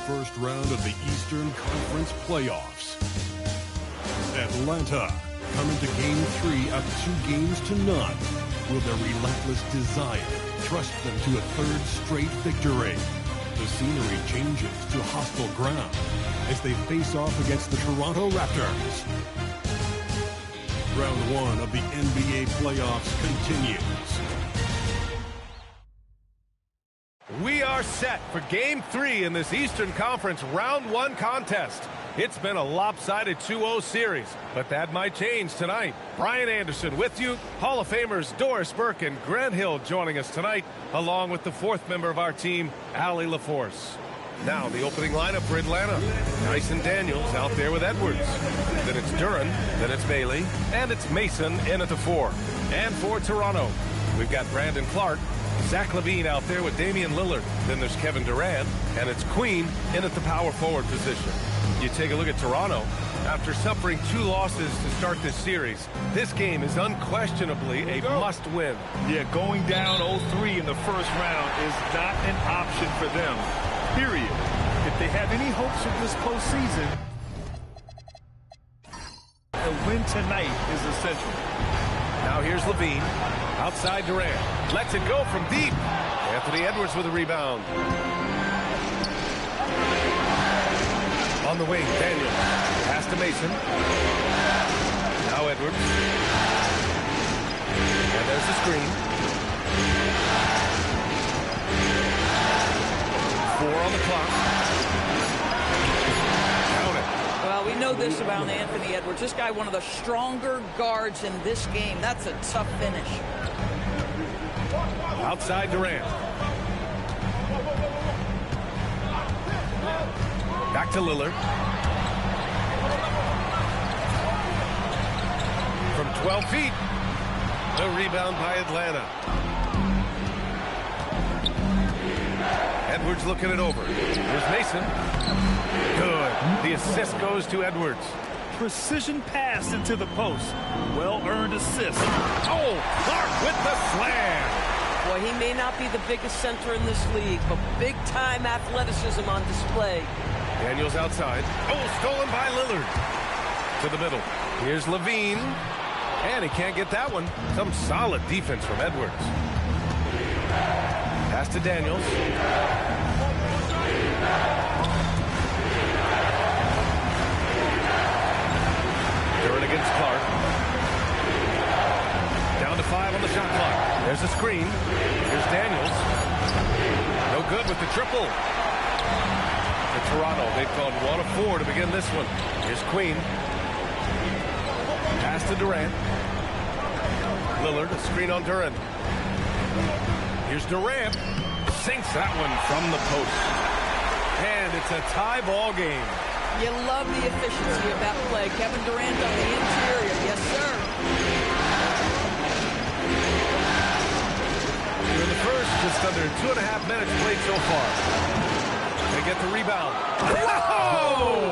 first round of the Eastern Conference playoffs. Atlanta coming to Game 3 up 2-0. Will their relentless desire thrust them to a third straight victory? The scenery changes to hostile ground as they face off against the Toronto Raptors. Round 1 of the NBA playoffs continues. We are set for Game 3 in this Eastern Conference Round 1 contest. It's been a lopsided 2-0 series, but that might change tonight. Brian Anderson with you. Hall of Famers Doris Burke and Grant Hill joining us tonight, along with the fourth member of our team, Allie LaForce. Now the opening lineup for Atlanta. Dyson Daniels out there with Edwards. Then it's Duren, then it's Bailey, and it's Mason in at the 4. And for Toronto, we've got Brandon Clark, Zach LaVine out there with Damian Lillard. Then there's Kevin Durant, and it's Queen in at the power forward position. You take a look at Toronto. After suffering 2 losses to start this series, this game is unquestionably a must-win. Yeah, going down 0-3 in the first round is not an option for them, period. If they have any hopes of this postseason, a win tonight is essential. Now here's LaVine. Outside Durant. Lets it go from deep. Anthony Edwards with a rebound. On the wing, Daniels. Pass to Mason. Now Edwards. And there's the screen. 4 on the clock. Count it. Well, we know this about Anthony Edwards. This guy, one of the stronger guards in this game. That's a tough finish. Outside Durant. Back to Lillard. From 12 feet. The rebound by Atlanta. Edwards looking it over. Here's Mason. Good. The assist goes to Edwards. Precision pass into the post. Well-earned assist. Oh, Clark with the slam. Boy, he may not be the biggest center in this league, but big-time athleticism on display. Daniels outside. Oh, stolen by Lillard. To the middle. Here's LaVine. And he can't get that one. Some solid defense from Edwards. Pass to Daniels. Duren against Clark. Down to 5 on the shot clock. There's a screen. Here's Daniels. No good with the triple. For Toronto, they've gone 1 of 4 to begin this one. Here's Queen. Pass to Durant. Lillard, a screen on Duren. Here's Durant. Sinks that one from the post. And it's a tie ball game. You love the efficiency of that play. Kevin Durant on the interior. Yes, sir. In the first, just under 2.5 minutes played so far. They get the rebound. Whoa!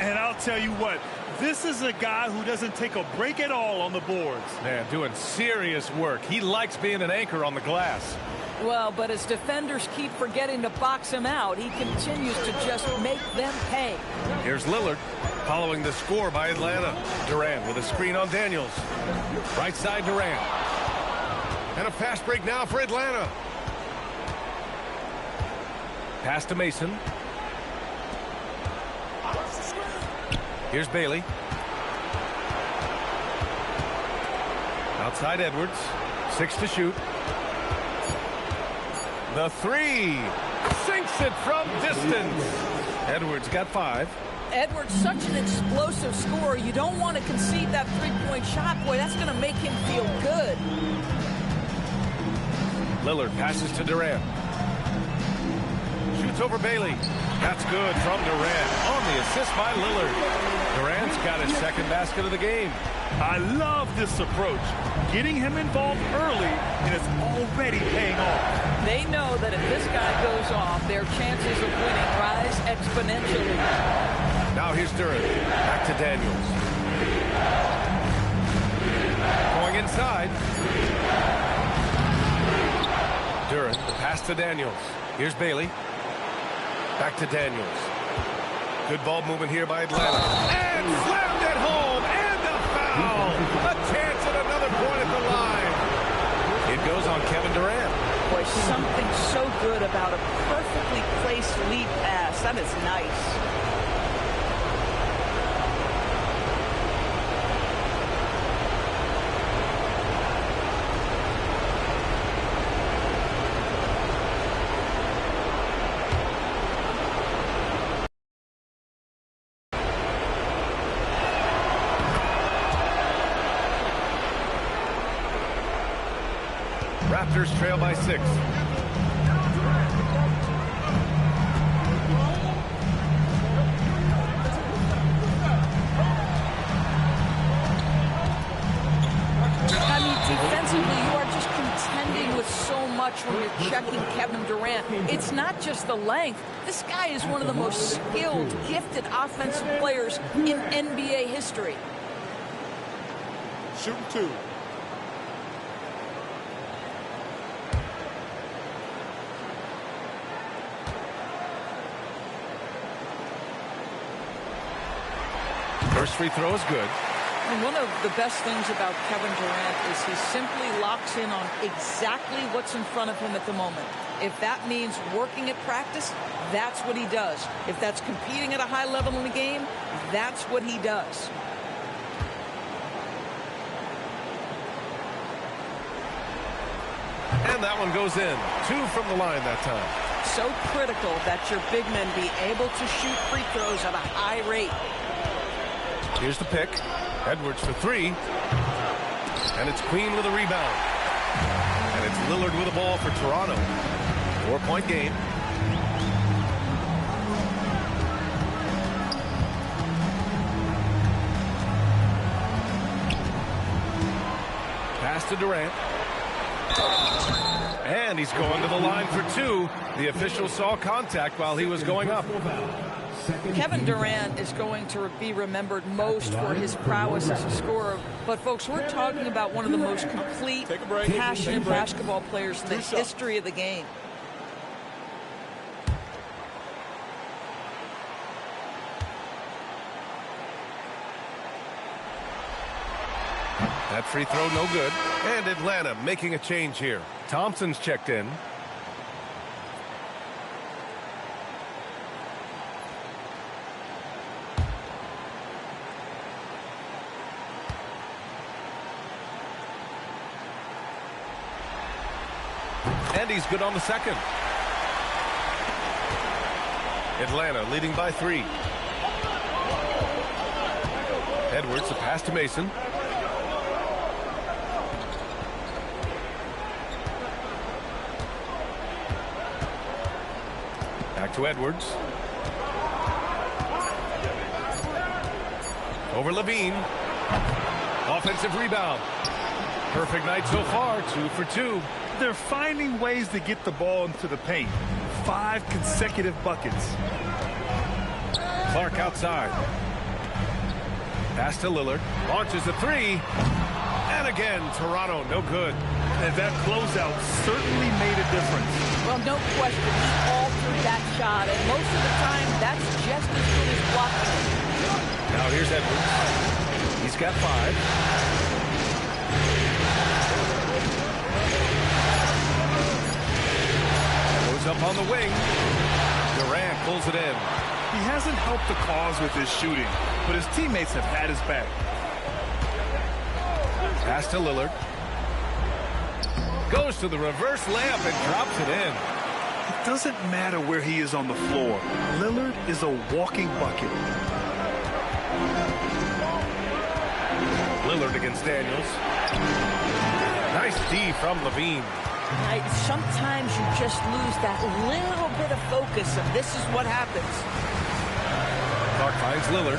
And I'll tell you what, this is a guy who doesn't take a break at all on the boards. Man, doing serious work. He likes being an anchor on the glass. Well, but as defenders keep forgetting to box him out, he continues to just make them pay. Here's Lillard following the score by Atlanta. Durant with a screen on Daniels. Right side Durant. And a fast break now for Atlanta. Pass to Mason. Here's Bailey. Outside Edwards. 6 to shoot. The 3. Sinks it from distance. Edwards got 5. Edwards, such an explosive scorer. You don't want to concede that three-point shot. Boy, that's going to make him feel good. Lillard passes to Durant. Shoots over Bailey. That's good from Durant. On the assist by Lillard. Durant's got his second basket of the game. I love this approach. Getting him involved early, and it's already paying off. They know that if this guy goes off, their chances of winning rise exponentially. Now here's Duren. Back to Daniels. Going inside. Duren, the pass to Daniels. Here's Bailey. Back to Daniels. Good ball movement here by Atlanta. And slammed it home. And a foul. A chance at another point at the line. It goes on Kevin Durant. Boy, something so good about a perfectly placed lead pass. That is nice. Raptors trail by 6. Defensively, you are just contending with so much when you're checking Kevin Durant. It's not just the length. This guy is one of the most skilled, gifted offensive players in NBA history. Shooting 2. First free throw is good. And one of the best things about Kevin Durant is he simply locks in on exactly what's in front of him at the moment. If that means working at practice, that's what he does. If that's competing at a high level in the game, that's what he does. And that one goes in. 2 from the line that time. So critical that your big men be able to shoot free throws at a high rate. Here's the pick. Edwards for 3. And it's Queen with a rebound. And it's Lillard with a ball for Toronto. 4-point game. Pass to Durant. And he's going to the line for 2. The official saw contact while he was going up. Kevin Durant is going to be remembered most for his prowess as a scorer. But, folks, we're talking about one of the most complete, passionate basketball players in the history of the game. That free throw no good. And Atlanta making a change here. Thompson's checked in. And he's good on the second. Atlanta leading by 3. Edwards, a pass to Mason. Back to Edwards. Over Levine. Offensive rebound. Perfect night so far, 2 for 2. They're finding ways to get the ball into the paint. 5 consecutive buckets. Clark outside. Pass to Lillard. Launches a 3. And again, Toronto, no good. And that closeout certainly made a difference. Well, no question. He altered that shot. And most of the time, that's just as good as blocking it. Now here's Edwards. He's got 5. Up on the wing. Durant pulls it in. He hasn't helped the cause with his shooting, but his teammates have had his back. Pass to Lillard. Goes to the reverse layup and drops it in. It doesn't matter where he is on the floor. Lillard is a walking bucket. Lillard against Daniels. Nice D from Levine. Sometimes you just lose that little bit of focus, and this is what happens. Clark finds Lillard.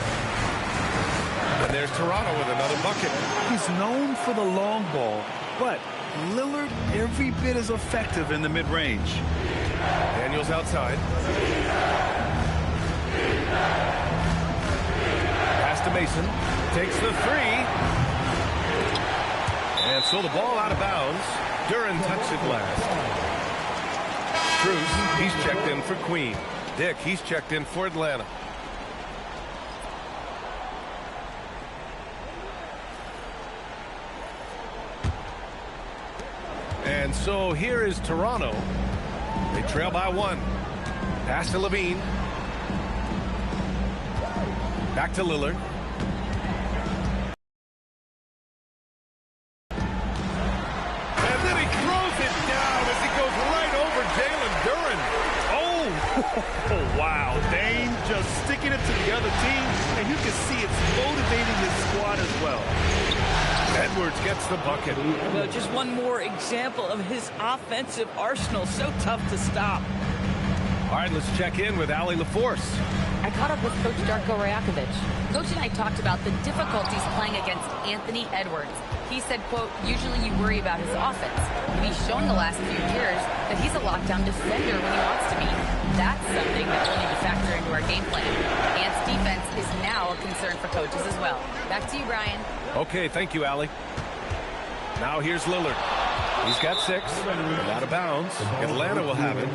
And there's Toronto with another bucket. He's known for the long ball, but Lillard every bit as effective in the mid-range. Daniels outside. Pass to Mason. Takes the 3. And so the ball out of bounds. Duran touched it last. Cruz, he's checked in for Queen. Dick, he's checked in for Atlanta. And so here is Toronto. They trail by 1. Pass to Levine. Back to Lillard. And then he throws it down as he goes right over Jalen Duren. Oh, wow. Dame just sticking it to the other team, and you can see it's motivating his squad as well. Edwards gets the bucket. Well, just one more example of his offensive arsenal. So tough to stop. All right, let's check in with Allie LaForce. I caught up with Coach Darko Rajakovic. Coach and I talked about the difficulties playing against Anthony Edwards. He said, quote, usually you worry about his offense. And he's shown the last few years that he's a lockdown defender when he wants to be. That's something that we'll need to factor into our game plan. Ant's defense is now a concern for coaches as well. Back to you, Brian. Okay, thank you, Allie. Now here's Lillard. He's got 6. And out of bounds. Atlanta will have it.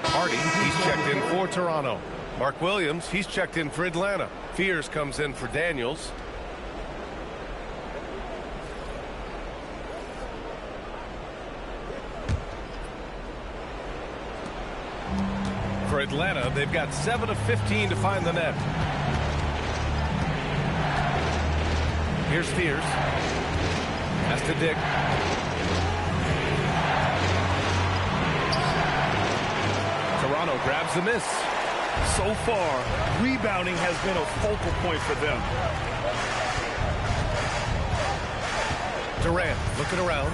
Hardy, he's checked in for Toronto. Mark Williams, he's checked in for Atlanta. Fears comes in for Daniels. For Atlanta, they've got 7 of 15 to find the net. Here's Fears. Pass to Dick. Toronto grabs the miss. So far, rebounding has been a focal point for them. Durant looking around.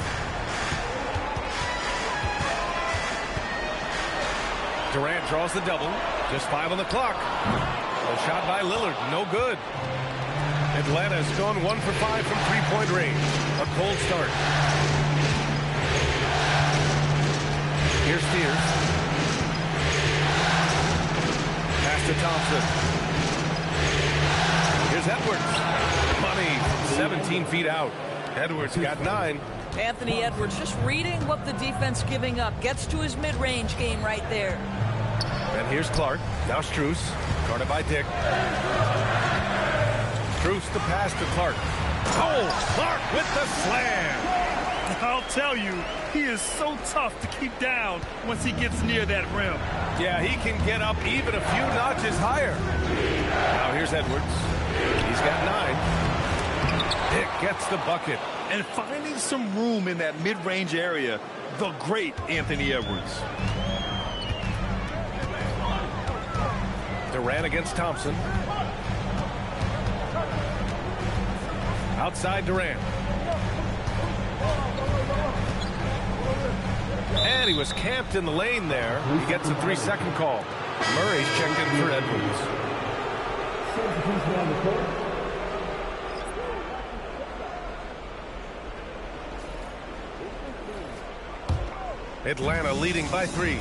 Durant draws the double. Just 5 on the clock. A shot by Lillard. No good. Atlanta has gone 1 for 5 from three-point range. A cold start. Here's Fears. Pass to Thompson. Here's Edwards. Money 17 feet out. Edwards got 9. Anthony Edwards just reading what the defense giving up. Gets to his mid-range game right there. And here's Clark. Now Strus. Guarded by Dick. Strus the pass to Clark. Oh, Clark with the slam. I'll tell you, he is so tough to keep down once he gets near that rim. Yeah, he can get up even a few notches higher. Now here's Edwards. He's got 9. Dick gets the bucket. And finding some room in that mid-range area, the great Anthony Edwards. Durant against Thompson. Outside Durant. And he was camped in the lane there. He gets a 3-second call. Murray's checked in for Edwards. Atlanta leading by 3.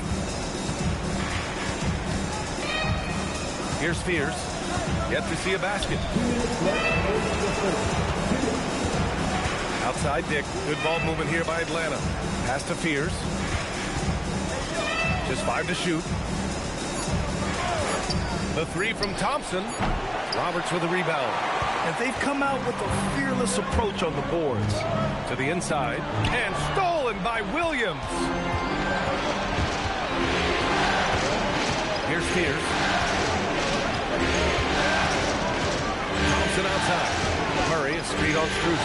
Here's Fears. Yet to see a basket. Outside Dick. Good ball movement here by Atlanta. Pass to Fears. Just 5 to shoot. The 3 from Thompson. Roberts with a rebound. And they've come out with a fearless approach on the boards. To the inside. And stolen by Williams. Here's Fears. Thompson outside. Murray, a screen on Strus.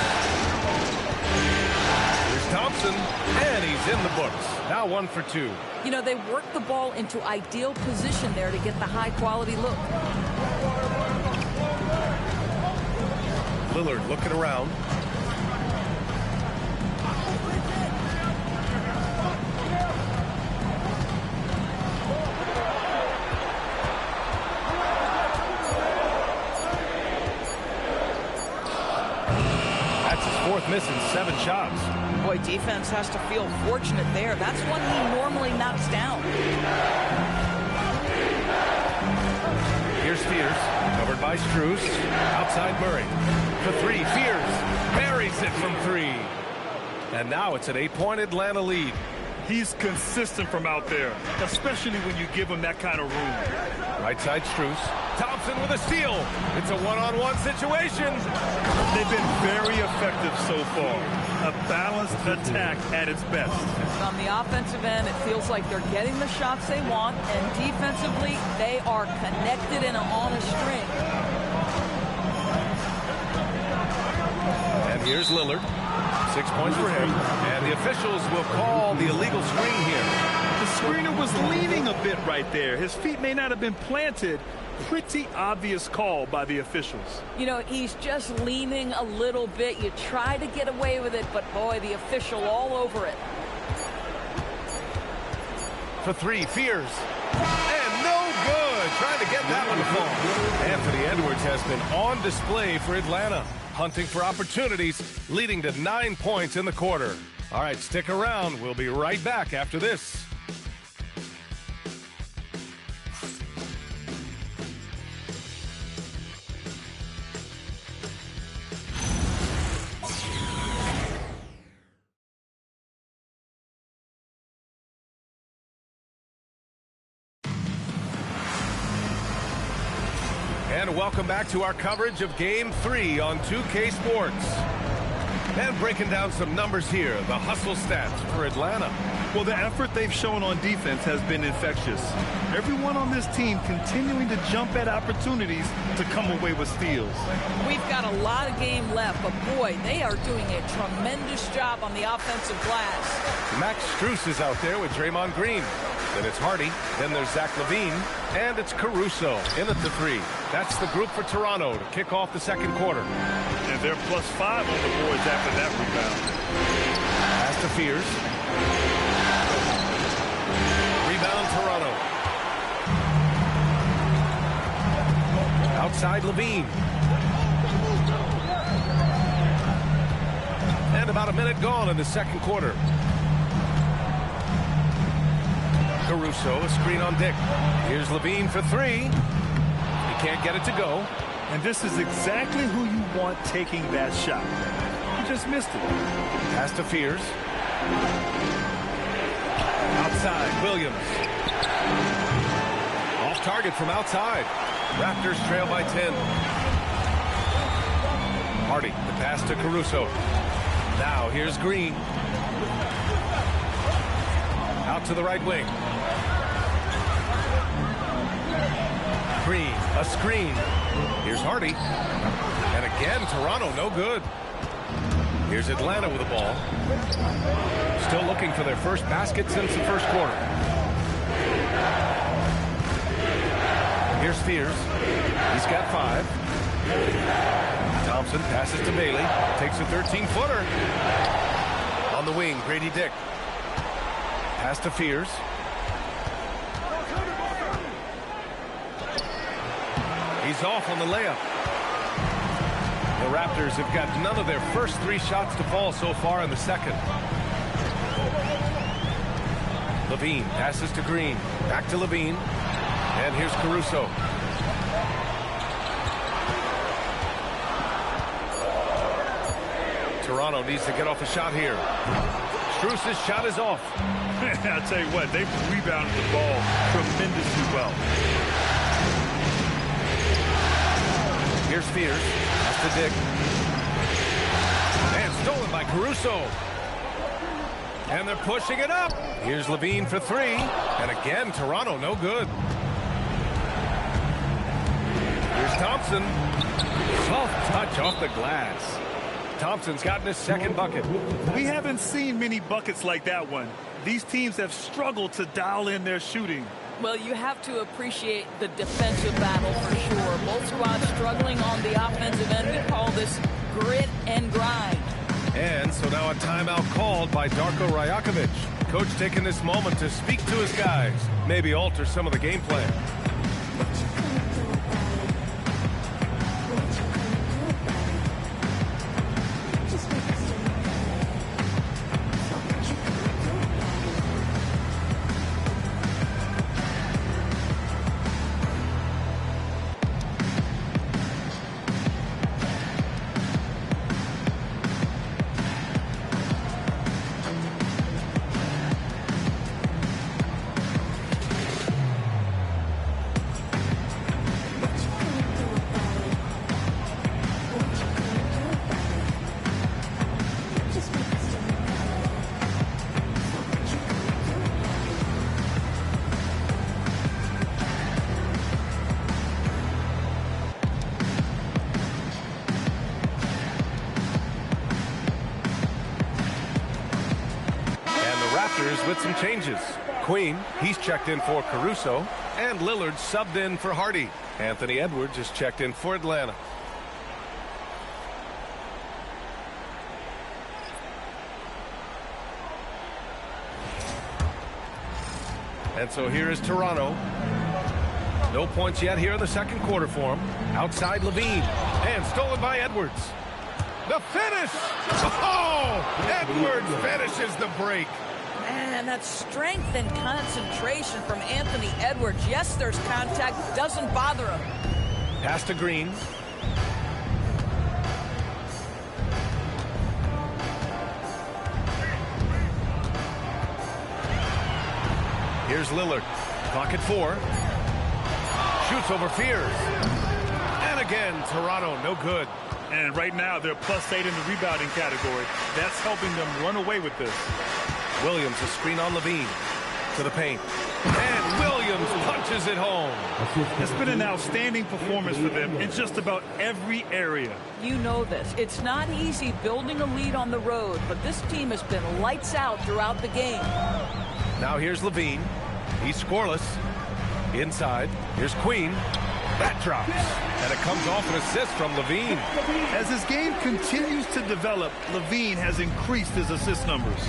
Here's Thompson, and he's in the books. Now 1 for 2. You know, they work the ball into ideal position there to get the high-quality look. Lillard looking around. That's his 4th miss in 7 shots. Boy, defense has to feel fortunate there. That's one he normally knocks down. Here's Fears, covered by Strus. Outside Murray. For 3, Fears buries it from 3. And now it's an 8-point Atlanta lead. He's consistent from out there, especially when you give him that kind of room. Right side Strus. Thompson with a steal. It's a one-on-one situation. They've been very effective so far. A balanced attack at its best. On the offensive end, it feels like they're getting the shots they want, and defensively, they are connected and on a string. And here's Lillard. 6 points for him. And the officials will call the illegal screen here. The screener was leaning a bit right there. His feet may not have been planted. Pretty obvious call by the officials. You know, he's just leaning a little bit. You try to get away with it, but boy, the official all over it. For three, Fears. And no good. Trying to get that one to fall. Anthony Edwards has been on display for Atlanta, hunting for opportunities, leading to 9 points in the quarter. All right, stick around. We'll be right back after this. And welcome back to our coverage of Game 3 on 2K Sports. And breaking down some numbers here, the hustle stats for Atlanta. Well, the effort they've shown on defense has been infectious. Everyone on this team continuing to jump at opportunities to come away with steals. We've got a lot of game left, but boy, they are doing a tremendous job on the offensive glass. Max Strus is out there with Draymond Green. Then it's Hardy, then there's Zach LaVine, and it's Caruso in at the three. That's the group for Toronto to kick off the second quarter. And they're +5 on the boards after that rebound. Pass to Fears. Rebound Toronto. Outside LaVine. And about a minute gone in the second quarter. Caruso, a screen on Dick. Here's LaVine for three. He can't get it to go. And this is exactly who you want taking that shot. He just missed it. Pass to Fears. Outside, Williams. Off target from outside. Raptors trail by 10. Hardy, the pass to Caruso. Now here's Green. Out to the right wing. Green, a screen. Here's Hardy. And again, Toronto, no good. Here's Atlanta with the ball. Still looking for their first basket since the first quarter. Here's Fears. He's got 5. Thompson passes to Bailey. Takes a 13-footer. On the wing, Grady Dick. Pass to Fears. He's off on the layup. The Raptors have got none of their first 3 shots to fall so far in the second. LaVine passes to Green. Back to LaVine. And here's Caruso. Toronto needs to get off a shot here. Strus's shot is off. I'll tell you what, they've rebounded the ball tremendously well. Here's Fears. That's to Dick. And stolen by Caruso. And they're pushing it up. Here's LaVine for 3. And again, Toronto, no good. Here's Thompson. Soft touch off the glass. Thompson's gotten his second bucket. We haven't seen many buckets like that one. These teams have struggled to dial in their shooting. Well, you have to appreciate the defensive battle for sure. Both squads struggling on the offensive end. We call this grit and grind. And so now a timeout called by Darko Rajakovic. Coach taking this moment to speak to his guys. Maybe alter some of the game plan. Raptors with some changes. Queen, he's checked in for Caruso, and Lillard subbed in for Hardy. Anthony Edwards is checked in for Atlanta. And so here is Toronto. No points yet here in the second quarter for him. Outside Levine. And stolen by Edwards. The finish! Oh! Edwards finishes the break. Man, that strength and concentration from Anthony Edwards. Yes, there's contact. Doesn't bother him. Pass to Green. Here's Lillard. Clock at 4. Shoots over Fears. And again, Toronto, no good. And right now, they're +8 in the rebounding category. That's helping them run away with this. Williams, a screen on Levine. To the paint. And Williams punches it home. It's been an outstanding performance for them in just about every area. You know this. It's not easy building a lead on the road, but this team has been lights out throughout the game. Now here's Levine. He's scoreless. Inside. Here's Queen. That drops. And it comes off an assist from Levine. As his game continues to develop, Levine has increased his assist numbers.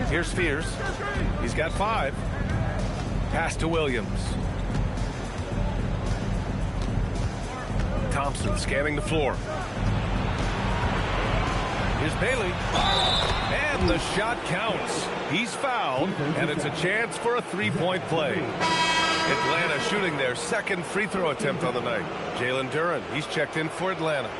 Here's Fears. He's got 5. Pass to Williams. Thompson scanning the floor. Here's Bailey. And the shot counts. He's fouled, and it's a chance for a three-point play. Atlanta shooting their second free throw attempt on the night. Jalen Duren, he's checked in for Atlanta.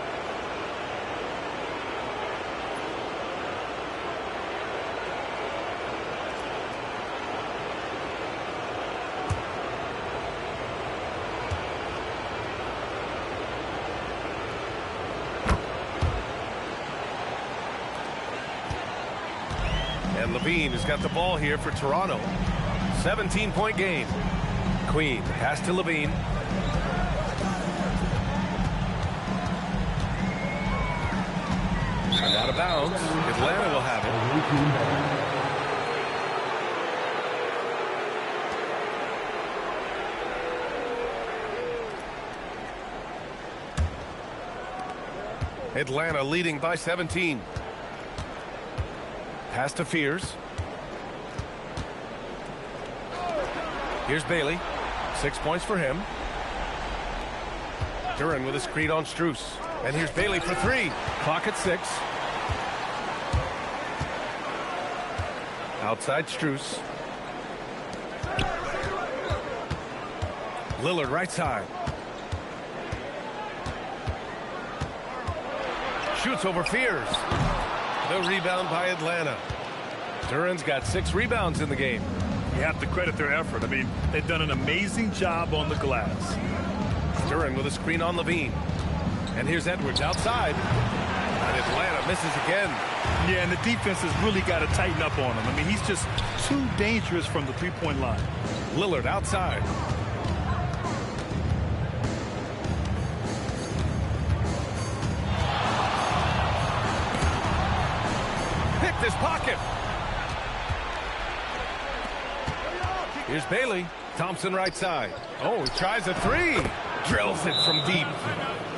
And Levine has got the ball here for Toronto. 17-point game. Queen pass to Levine. And out of bounds. Atlanta will have it. Atlanta leading by 17. Pass to Fears. Here's Bailey. 6 points for him. Duren with a screen on Strus. And here's Bailey for 3. Clock at 6. Outside Strus. Lillard right side. Shoots over Fears. The rebound by Atlanta. Duren's got 6 rebounds in the game. You have to credit their effort. I mean, they've done an amazing job on the glass. Duren with a screen on Levine. And here's Edwards outside. And Atlanta misses again. Yeah, and the defense has really got to tighten up on him. I mean, he's just too dangerous from the three-point line. Lillard outside. Picked his pocket. Here's Bailey. Thompson right side. Oh, he tries a 3. Drills it from deep.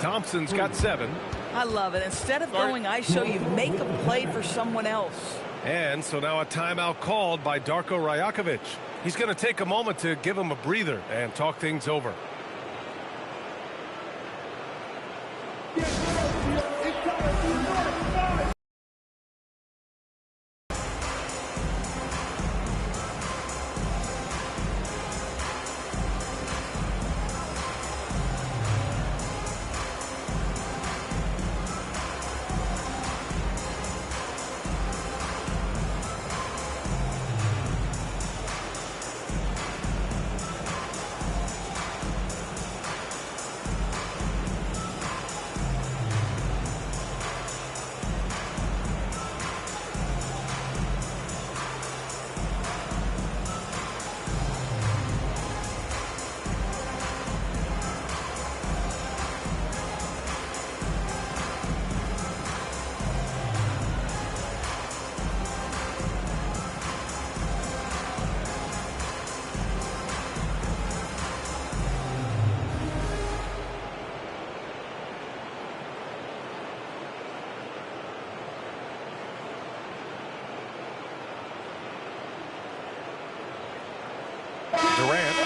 Thompson's got 7. I love it. Instead of going ISO, you make a play for someone else. And so now a timeout called by Darko Rajakovic. He's going to take a moment to give him a breather and talk things over.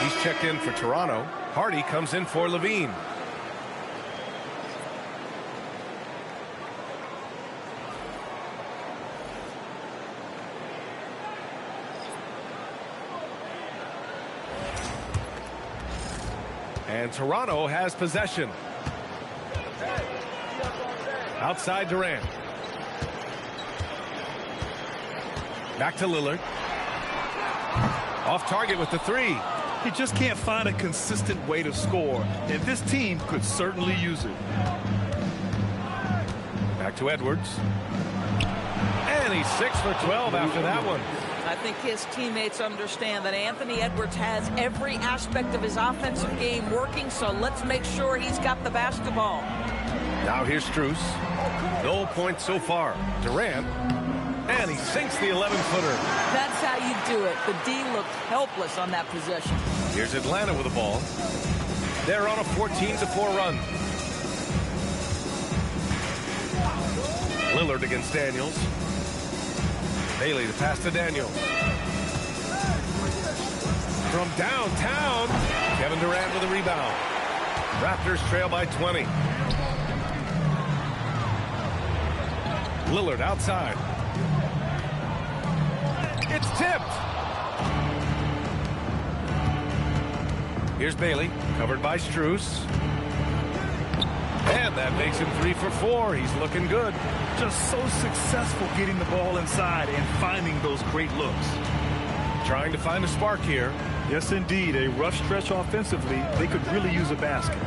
He's checked in for Toronto. Hardy comes in for Levine. And Toronto has possession. Outside Durant. Back to Lillard. Off target with the three. He just can't find a consistent way to score, and this team could certainly use it. Back to Edwards. And he's 6 for 12 after that one. I think his teammates understand that Anthony Edwards has every aspect of his offensive game working, so let's make sure he's got the basketball. Now here's Strus. No points so far. Durant. And he sinks the 11-footer. That's how you do it. The D looked helpless on that possession. Here's Atlanta with the ball. They're on a 14-4 run. Lillard against Daniels. Bailey to pass to Daniels. From downtown, Kevin Durant with a rebound. Raptors trail by 20. Lillard outside. It's tipped. Here's Bailey, covered by Strus. And that makes him 3 for 4. He's looking good. Just so successful getting the ball inside and finding those great looks. Trying to find a spark here. Yes, indeed. A rough stretch offensively. They could really use a basket.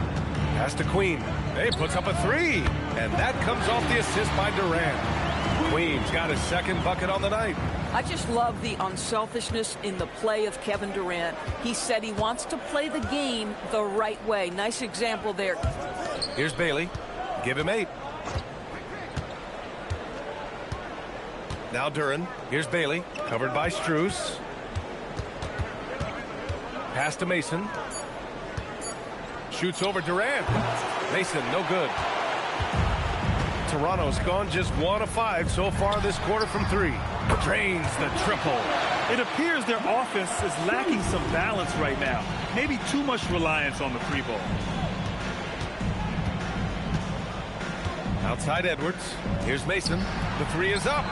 Pass to Queen. He puts up a 3. And that comes off the assist by Durant. Queen's got his second bucket on the night. I just love the unselfishness in the play of Kevin Durant. He said he wants to play the game the right way. Nice example there. Here's Bailey. Give him 8. Now Duran. Here's Bailey. Covered by Strus. Pass to Mason. Shoots over Durant. Mason, no good. Toronto's gone just 1 of 5 so far this quarter from 3. Drains the triple. It appears their offense is lacking some balance right now. Maybe too much reliance on the free ball. Outside Edwards. Here's Mason. The 3 is up.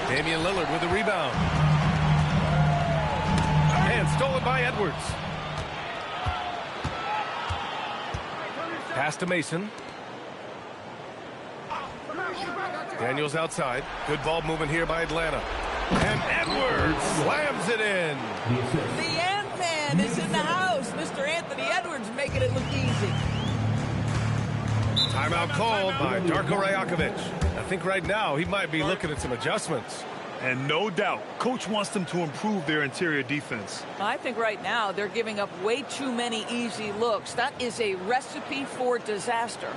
Damian Lillard with the rebound. And stolen by Edwards. Pass to Mason. Daniels outside. Good ball movement here by Atlanta. And Edwards slams it in. The Ant-Man is in the house. Mr. Anthony Edwards making it look easy. Timeout called by Darko Rajakovic. I think right now he might be looking at some adjustments. And no doubt, coach wants them to improve their interior defense. I think right now they're giving up way too many easy looks. That is a recipe for disaster.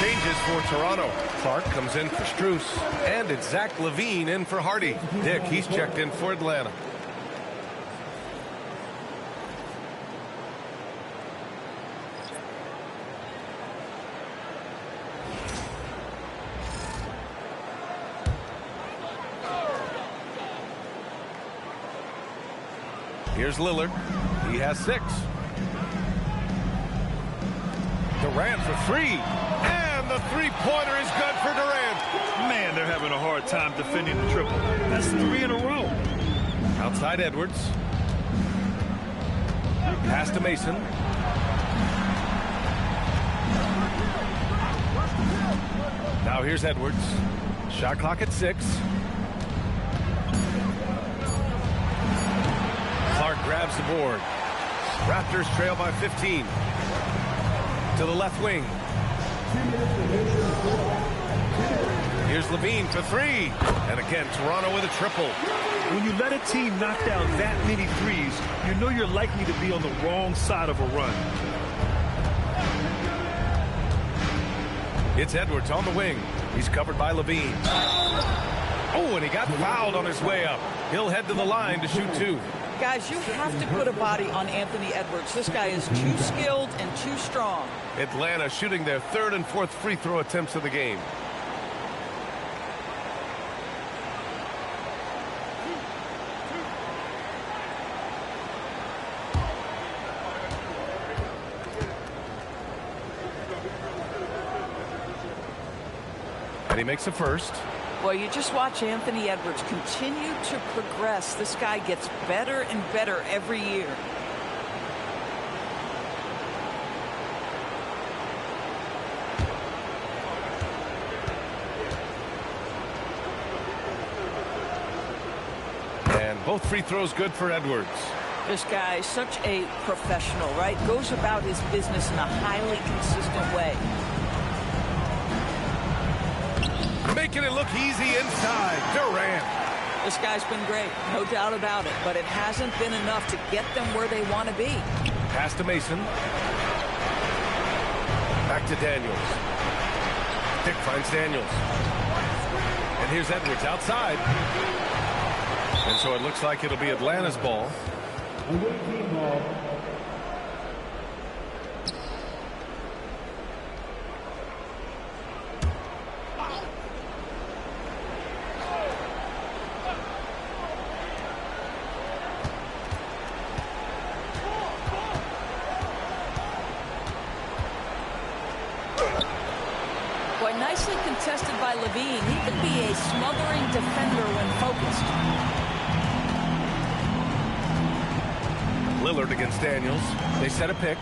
Changes for Toronto. Clark comes in for Strus. And it's Zach LaVine in for Hardy. Dick, he's checked in for Atlanta. Here's Lillard. He has 6. Durant for 3. And And the three-pointer is good for Durant. Man, they're having a hard time defending the triple. That's 3 in a row. Outside Edwards. Pass to Mason. Now here's Edwards. Shot clock at 6. Clark grabs the board. Raptors trail by 15. To the left wing. Here's Levine for 3. And again, Toronto with a triple. When you let a team knock down that many threes, you know you're likely to be on the wrong side of a run. It's Edwards on the wing. He's covered by Levine. Oh, and he got fouled on his way up. He'll head to the line to shoot 2. Guys, you have to put a body on Anthony Edwards. This guy is too skilled and too strong. Atlanta shooting their 3rd and 4th free throw attempts of the game. And he makes the first. Well, you just watch Anthony Edwards continue to progress. This guy gets better and better every year. And both free throws good for Edwards. This guy is such a professional, right? Goes about his business in a highly consistent way. Making it look easy inside. Durant. This guy's been great, no doubt about it, but it hasn't been enough to get them where they want to be. Pass to Mason. Back to Daniels. Dick finds Daniels. And here's Edwards outside. And so it looks like it'll be Atlanta's ball. Boy, nicely contested by Levine. He can be a smothering defender when focused. Lillard against Daniels. They set a pick.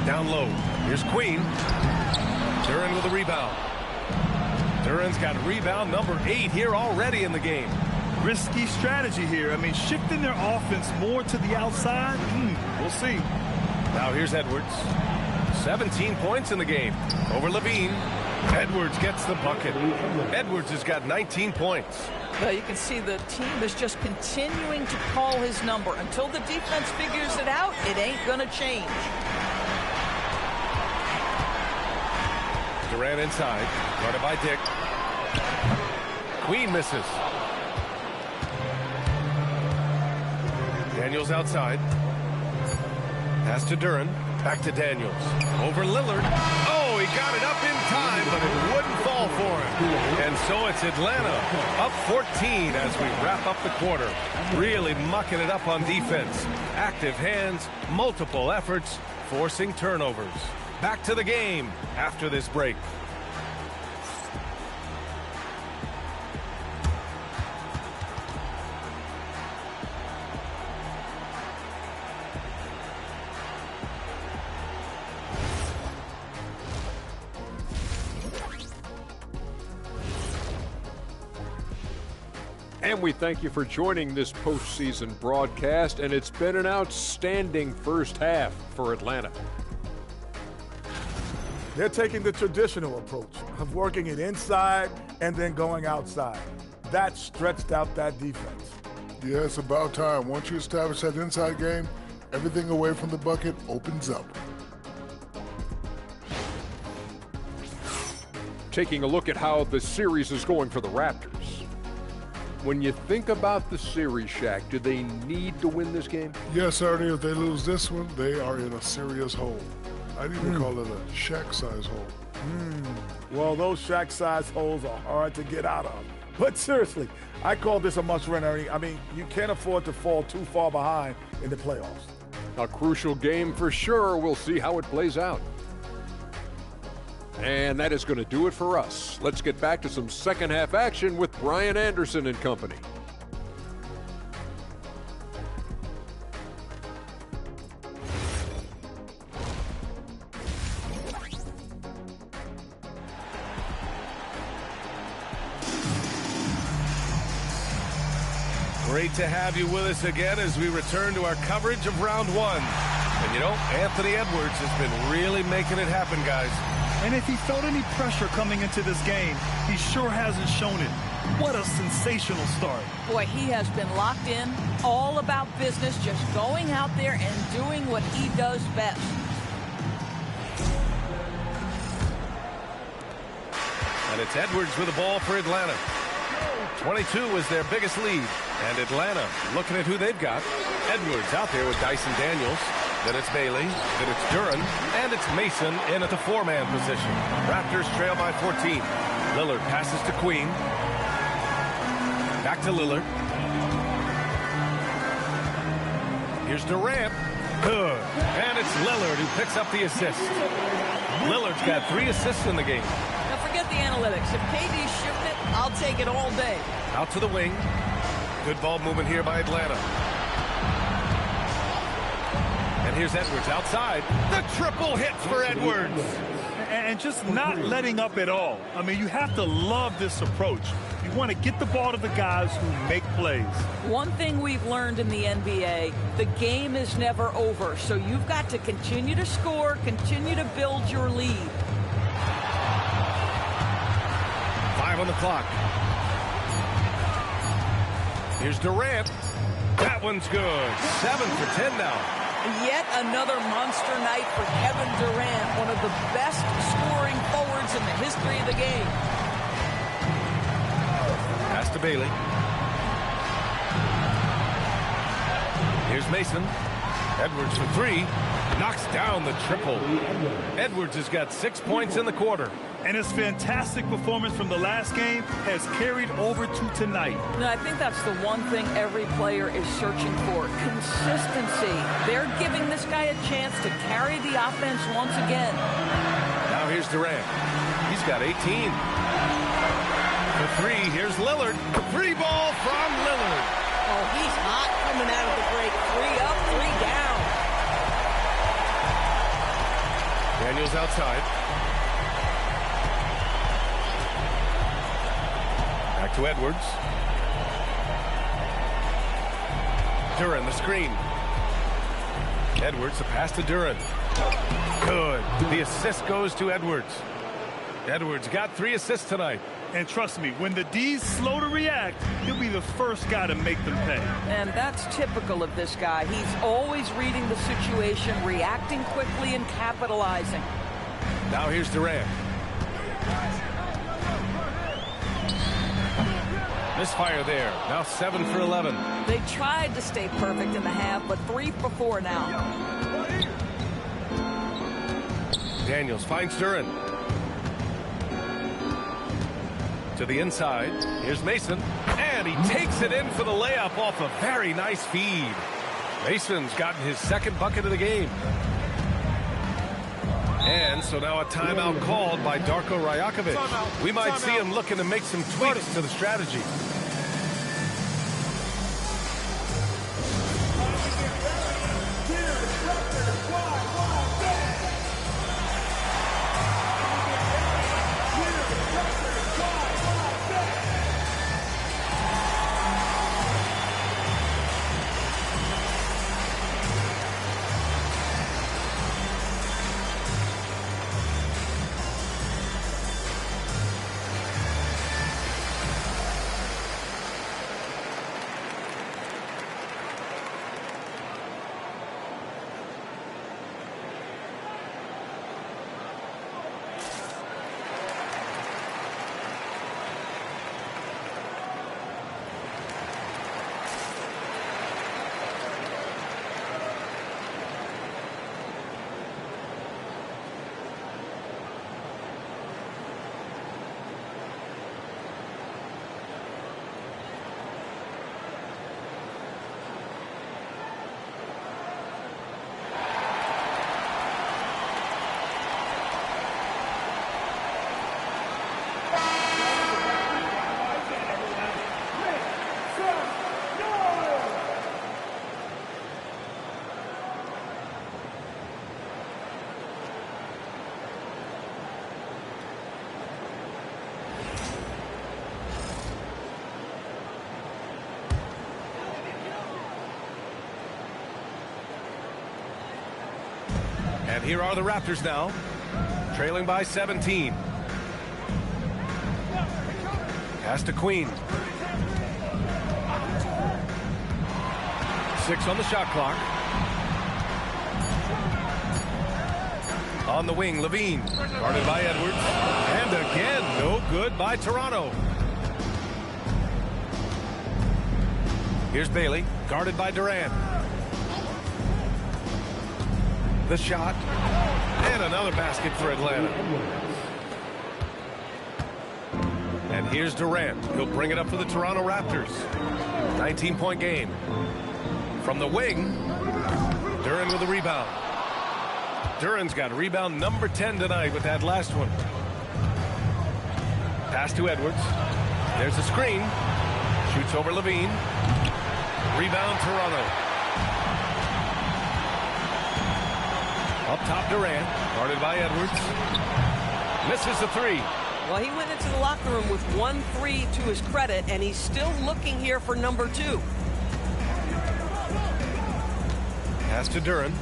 Down low. Here's Queen. Duran with a rebound. Duran's got rebound number 8 here already in the game. Risky strategy here. I mean, shifting their offense more to the outside. We'll see. Now here's Edwards. 17 points in the game. Over Levine. Edwards gets the bucket. Edwards has got 19 points. Well, you can see the team is just continuing to call his number. Until the defense figures it out, it ain't going to change. Durant inside. Guarded by Dick. Queen misses. Daniels outside. Pass to Duran. Back to Daniels. Over Lillard. Oh, he got it up in time, but it wouldn't fall for him. And so it's Atlanta up 14 as we wrap up the quarter. Really mucking it up on defense. Active hands, multiple efforts, forcing turnovers. Back to the game after this break. And we thank you for joining this postseason broadcast, and it's been an outstanding first half for Atlanta. They're taking the traditional approach of working it inside and then going outside. That stretched out that defense. Yeah, it's about time. Once you establish that inside game, everything away from the bucket opens up. Taking a look at how the series is going for the Raptors. When you think about the series, Shaq, do they need to win this game? Yes, Ernie, if they lose this one, they are in a serious hole. I'd even call it a Shaq-size hole. Well, those Shaq-size holes are hard to get out of. But seriously, I call this a must-win, Ernie. I mean, you can't afford to fall too far behind in the playoffs. A crucial game for sure. We'll see how it plays out. And that is going to do it for us. Let's get back to some second half action with Brian Anderson and company. Great to have you with us again as we return to our coverage of round one. And you know, Anthony Edwards has been really making it happen, guys. And if he felt any pressure coming into this game, he sure hasn't shown it. What a sensational start. Boy, he has been locked in, all about business, just going out there and doing what he does best. And it's Edwards with the ball for Atlanta. 22 was their biggest lead. And Atlanta looking at who they've got. Edwards out there with Dyson Daniels. Then it's Bailey. Then it's Duran. And it's Mason in at the four-man position. Raptors trail by 14. Lillard passes to Queen. Back to Lillard. Here's Durant. Good. And it's Lillard who picks up the assist. Lillard's got 3 assists in the game. Now forget the analytics. If KD's shooting it, I'll take it all day. Out to the wing. Good ball movement here by Atlanta. And here's Edwards outside. The triple hits for Edwards. And just not letting up at all. I mean, you have to love this approach. You want to get the ball to the guys who make plays. One thing we've learned in the NBA, the game is never over. So you've got to continue to score, continue to build your lead. 5 on the clock. Here's Durant. That one's good. 7 for 10 now. Yet another monster night for Kevin Durant, one of the best scoring forwards in the history of the game. Pass to Bailey. Here's Mason. Edwards for 3. Knocks down the triple. Edwards has got 6 points in the quarter. And his fantastic performance from the last game has carried over to tonight. No, I think that's the one thing every player is searching for. Consistency. They're giving this guy a chance to carry the offense once again. Now here's Durant. He's got 18. For 3, here's Lillard. 3 ball from Lillard. Oh, he's hot coming out of the break. 3 up, 3 down. Daniels outside. Back to Edwards. Duran, the screen. Edwards, the pass to Duran. Good. The assist goes to Edwards. Edwards got 3 assists tonight. And trust me, when the D's slow to react, he'll be the first guy to make them pay. And that's typical of this guy. He's always reading the situation, reacting quickly and capitalizing. Now here's Durant. Misfire there. Now 7 for 11. They tried to stay perfect in the half, but 3 for 4 now. Daniels finds Duran. To the inside. Here's Mason. And he takes it in for the layup off a very nice feed. Mason's gotten his 2nd bucket of the game. And so now a timeout called by Darko Rajakovic. We might see him looking to make some tweaks to the strategy. And here are the Raptors now, trailing by 17. Pass to Queen. 6 on the shot clock. On the wing, Levine. Guarded by Edwards. And again, no good by Toronto. Here's Bailey, guarded by Durant. The shot. And another basket for Atlanta. And here's Durant. He'll bring it up for the Toronto Raptors. 19-point game. From the wing, Duran with a rebound. Duran's got rebound number 10 tonight with that last one. Pass to Edwards. There's a screen. Shoots over Levine. Rebound Toronto. Up top Durant. Guarded by Edwards. Misses the three. Well, he went into the locker room with 1-3 to his credit, and he's still looking here for number 2. Pass to Duran.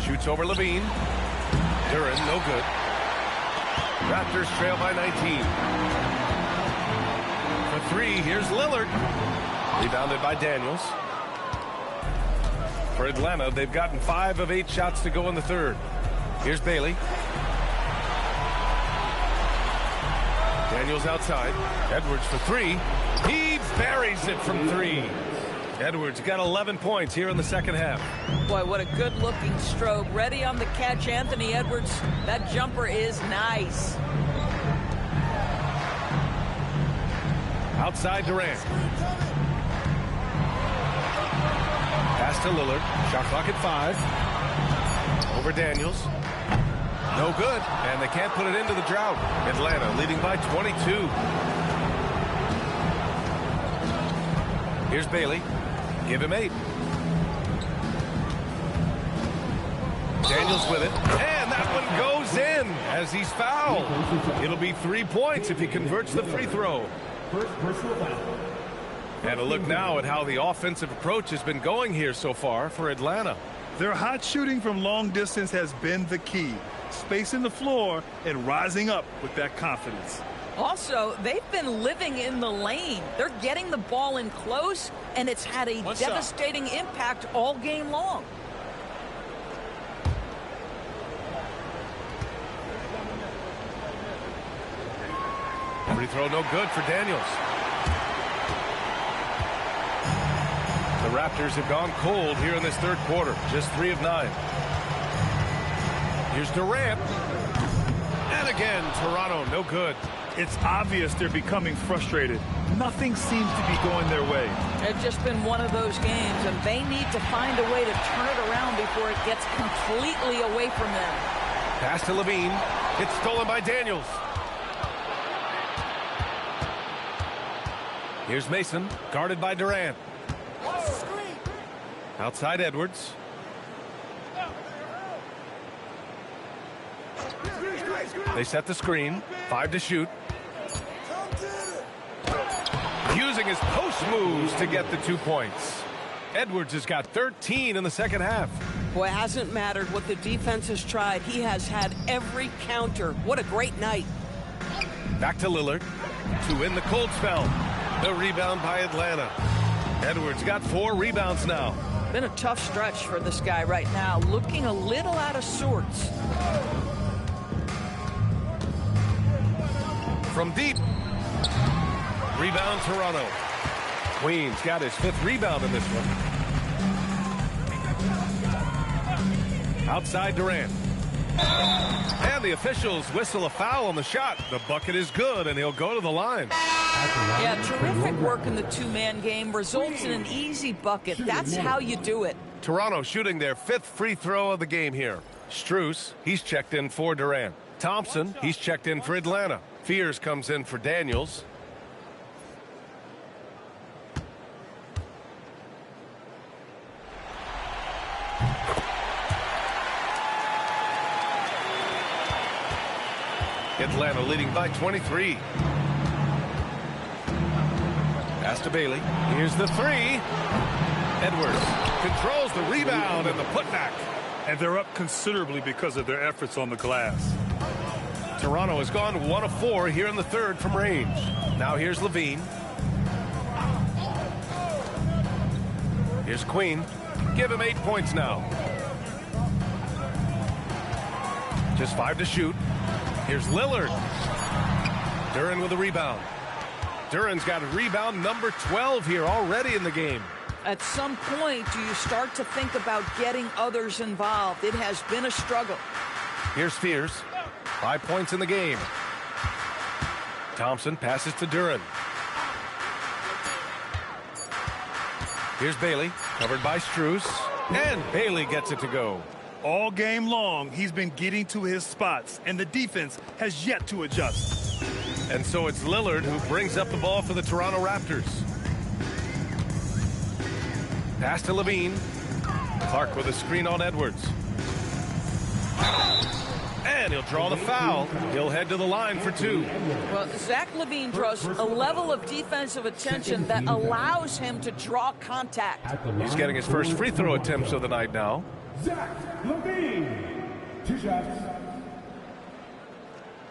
Shoots over Levine. Duran, no good. Raptors trail by 19. For 3, here's Lillard. Rebounded by Daniels. For Atlanta, they've gotten 5 of 8 shots to go in the third. Here's Bailey. Daniels outside. Edwards for 3. He buries it from 3. Edwards got 11 points here in the second half. Boy, what a good-looking stroke. Ready on the catch, Anthony Edwards. That jumper is nice. Outside Durant. Pass to Lillard. Shot clock at 5. Over Daniels. No good. And they can't put it into the drought. Atlanta leading by 22. Here's Bailey. Give him 8. Daniels with it. And that one goes in as he's fouled. It'll be 3 points if he converts the free throw. And a look now at how the offensive approach has been going here so far for Atlanta. Their hot shooting from long distance has been the key. Spacing the floor and rising up with that confidence. Also, they've been living in the lane. They're getting the ball in close, and it's had a devastating impact all game long. Free throw no good for Daniels. The Raptors have gone cold here in this third quarter. Just 3 of 9. Here's Durant. And again, Toronto, no good. It's obvious they're becoming frustrated. Nothing seems to be going their way. It's just been one of those games, and they need to find a way to turn it around before it gets completely away from them. Pass to Levine. It's stolen by Daniels. Here's Mason, guarded by Durant. Outside Edwards. They set the screen. 5 to shoot. Using his post moves to get the 2 points. Edwards has got 13 in the second half. Boy, it hasn't mattered what the defense has tried. He has had every counter. What a great night. Back to Lillard. To win the cold spell. The rebound by Atlanta. Edwards got 4 rebounds now. Been a tough stretch for this guy right now. Looking a little out of sorts. From deep. Rebound Toronto. Queen's got his 5th rebound in this one. Outside Durant. And the officials whistle a foul on the shot. The bucket is good, and he'll go to the line. Yeah, terrific work in the 2-man game. Results in an easy bucket. That's how you do it. Toronto shooting their 5th free throw of the game here. Strus, he's checked in for Durant. Thompson, he's checked in for Atlanta. Fears comes in for Daniels. Atlanta leading by 23. Pass to Bailey. Here's the 3. Edwards controls the rebound and the putback. And they're up considerably because of their efforts on the glass. Toronto has gone 1 of 4 here in the third from range. Now here's Levine. Here's Queen. Give him 8 points now. Just 5 to shoot. Here's Lillard. Duren with a rebound. Duren's got a rebound number 12 here already in the game. At some point, do you start to think about getting others involved? It has been a struggle. Here's Fears. 5 points in the game. Thompson passes to Duren. Here's Bailey, covered by Strus, and Bailey gets it to go. All game long, he's been getting to his spots, and the defense has yet to adjust. And so it's Lillard who brings up the ball for the Toronto Raptors. Pass to Levine. Clark with a screen on Edwards. And he'll draw the foul. He'll head to the line for 2. Well, Zach LaVine draws a level of defensive attention that allows him to draw contact. He's getting his first free throw attempts of the night now. Zach LaVine. 2 shots.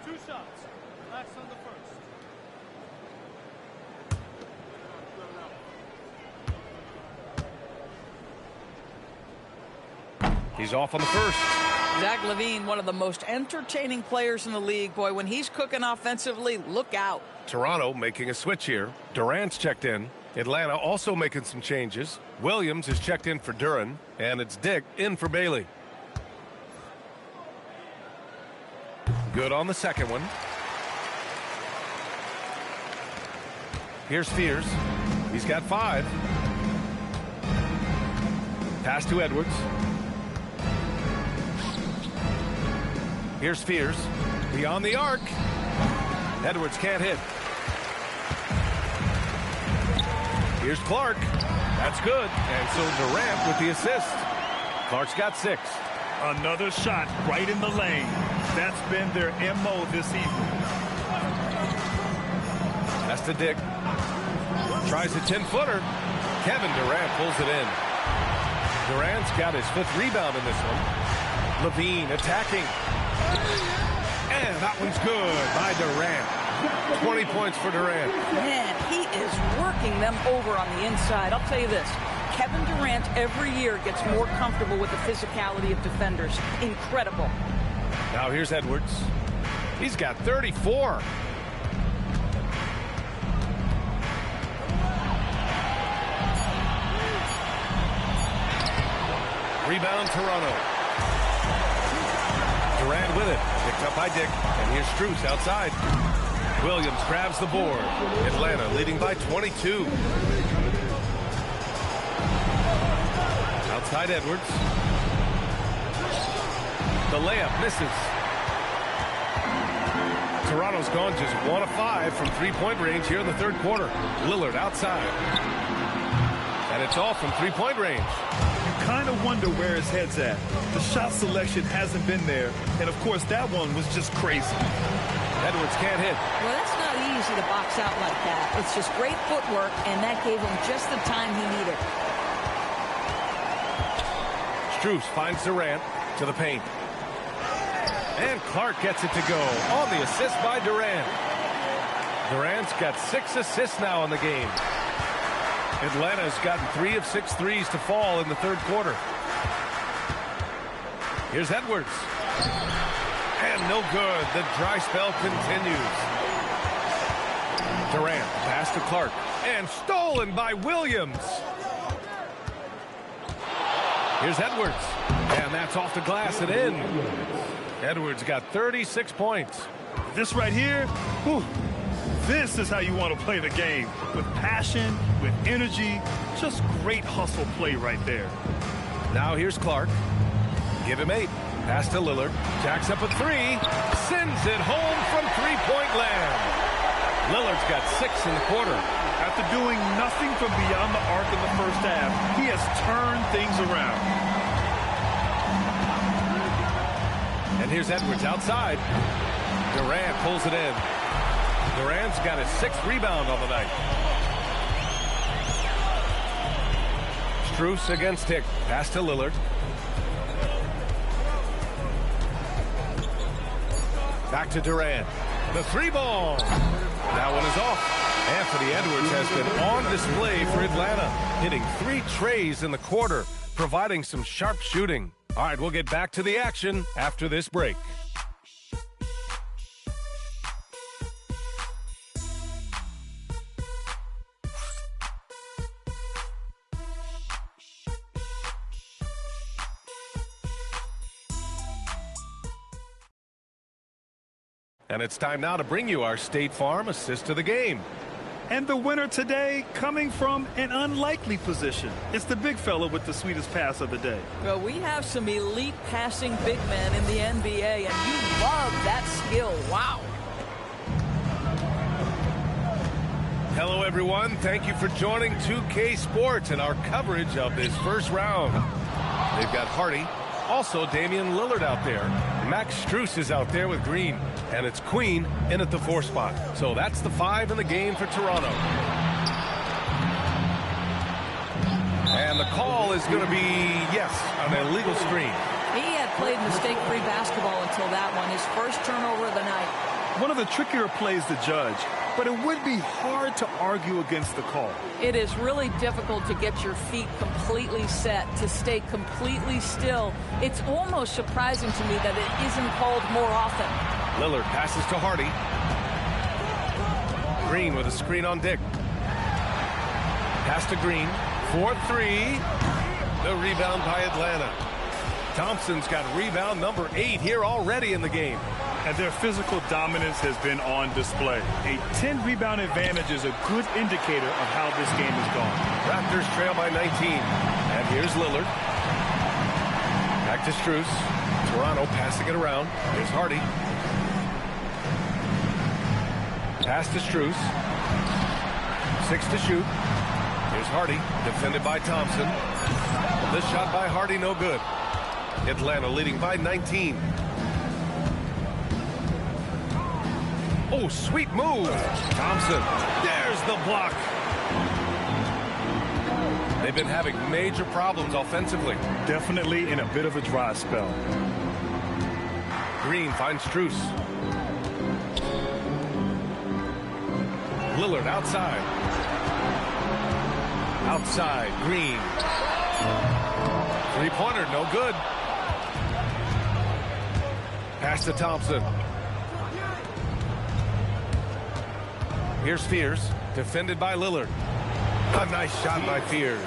2 shots. Relax on the first. He's off on the first. Zach LaVine, one of the most entertaining players in the league. Boy, when he's cooking offensively, look out. Toronto making a switch here. Durant's checked in. Atlanta also making some changes. Williams is checked in for Duren, and it's Dick in for Bailey. Good on the second one. Here's Fears. He's got 5. Pass to Edwards. Here's Fears. Beyond the arc. Edwards can't hit. Here's Clark. That's good. And so Durant with the assist. Clark's got 6. Another shot right in the lane. That's been their MO this evening. That's to Dick. Tries a 10-footer. Kevin Durant pulls it in. Durant's got his 5th rebound in this one. Levine attacking. And that one's good by Durant. 20 points for Durant. Man, he is working them over on the inside. I'll tell you this. Kevin Durant every year gets more comfortable with the physicality of defenders. Incredible. Now here's Edwards. He's got 34. Rebound Toronto. Durant with it. Picked up by Dick. And here's Strus outside. Williams grabs the board. Atlanta leading by 22. Outside Edwards. The layup misses. Toronto's gone just 1 of 5 from 3-point range here in the third quarter. Lillard outside. And it's all from 3-point range. You kind of wonder where his head's at. The shot selection hasn't been there. And, of course, that one was just crazy. Edwards can't hit. Well, that's not easy to box out like that. It's just great footwork, and that gave him just the time he needed. Strus finds Durant to the paint. And Clark gets it to go on the assist by Durant. Durant's got 6 assists now in the game. Atlanta's gotten 3 of 6 threes to fall in the third quarter. Here's Edwards. And no good. The dry spell continues. Durant pass to Clark. And stolen by Williams. Here's Edwards. And that's off the glass and in. Edwards got 36 points. This right here, whew, this is how you want to play the game. With passion, with energy, just great hustle play right there. Now here's Clark. Give him 8. Pass to Lillard. Jacks up a 3. Sends it home from 3-point land. Lillard's got 6 in the quarter. After doing nothing from beyond the arc in the first half, he has turned things around. And here's Edwards outside. Durant pulls it in. Durant's got his 6th rebound on the night. Strus against Dick. Pass to Lillard. Back to Durant. The three ball. That one is off. Anthony Edwards has been on display for Atlanta, hitting 3 trays in the quarter, providing some sharp shooting. All right, we'll get back to the action after this break. And it's time now to bring you our State Farm assist of the game. And the winner today coming from an unlikely position. It's the big fella with the sweetest pass of the day. Well, we have some elite passing big men in the NBA, and you love that skill. Wow. Hello, everyone. Thank you for joining 2K Sports and our coverage of this first round. They've got Hardy, also Damian Lillard out there. Max Strus is out there with Green. And it's Queen in at the 4 spot. So that's the 5 in the game for Toronto. And the call is going to be, yes, an illegal screen. He had played mistake-free basketball until that one, his first turnover of the night. One of the trickier plays to judge, but it would be hard to argue against the call. It is really difficult to get your feet completely set, to stay completely still. It's almost surprising to me that it isn't called more often. Lillard passes to Hardy. Green with a screen on Dick. Pass to Green. 4-3. The rebound by Atlanta. Thompson's got rebound number 8 here already in the game. And their physical dominance has been on display. A 10-rebound advantage is a good indicator of how this game is going. Raptors trail by 19. And here's Lillard. Back to Strus. Toronto passing it around. Here's Hardy. Pass to Strus. 6 to shoot. Here's Hardy, defended by Thompson. This shot by Hardy, no good. Atlanta leading by 19. Oh, sweet move. Thompson. There's the block. They've been having major problems offensively. Definitely in a bit of a dry spell. Green finds Strus. Lillard outside. Outside, Green. Three-pointer, no good. Pass to Thompson. Here's Fears, defended by Lillard. A nice shot by Fears.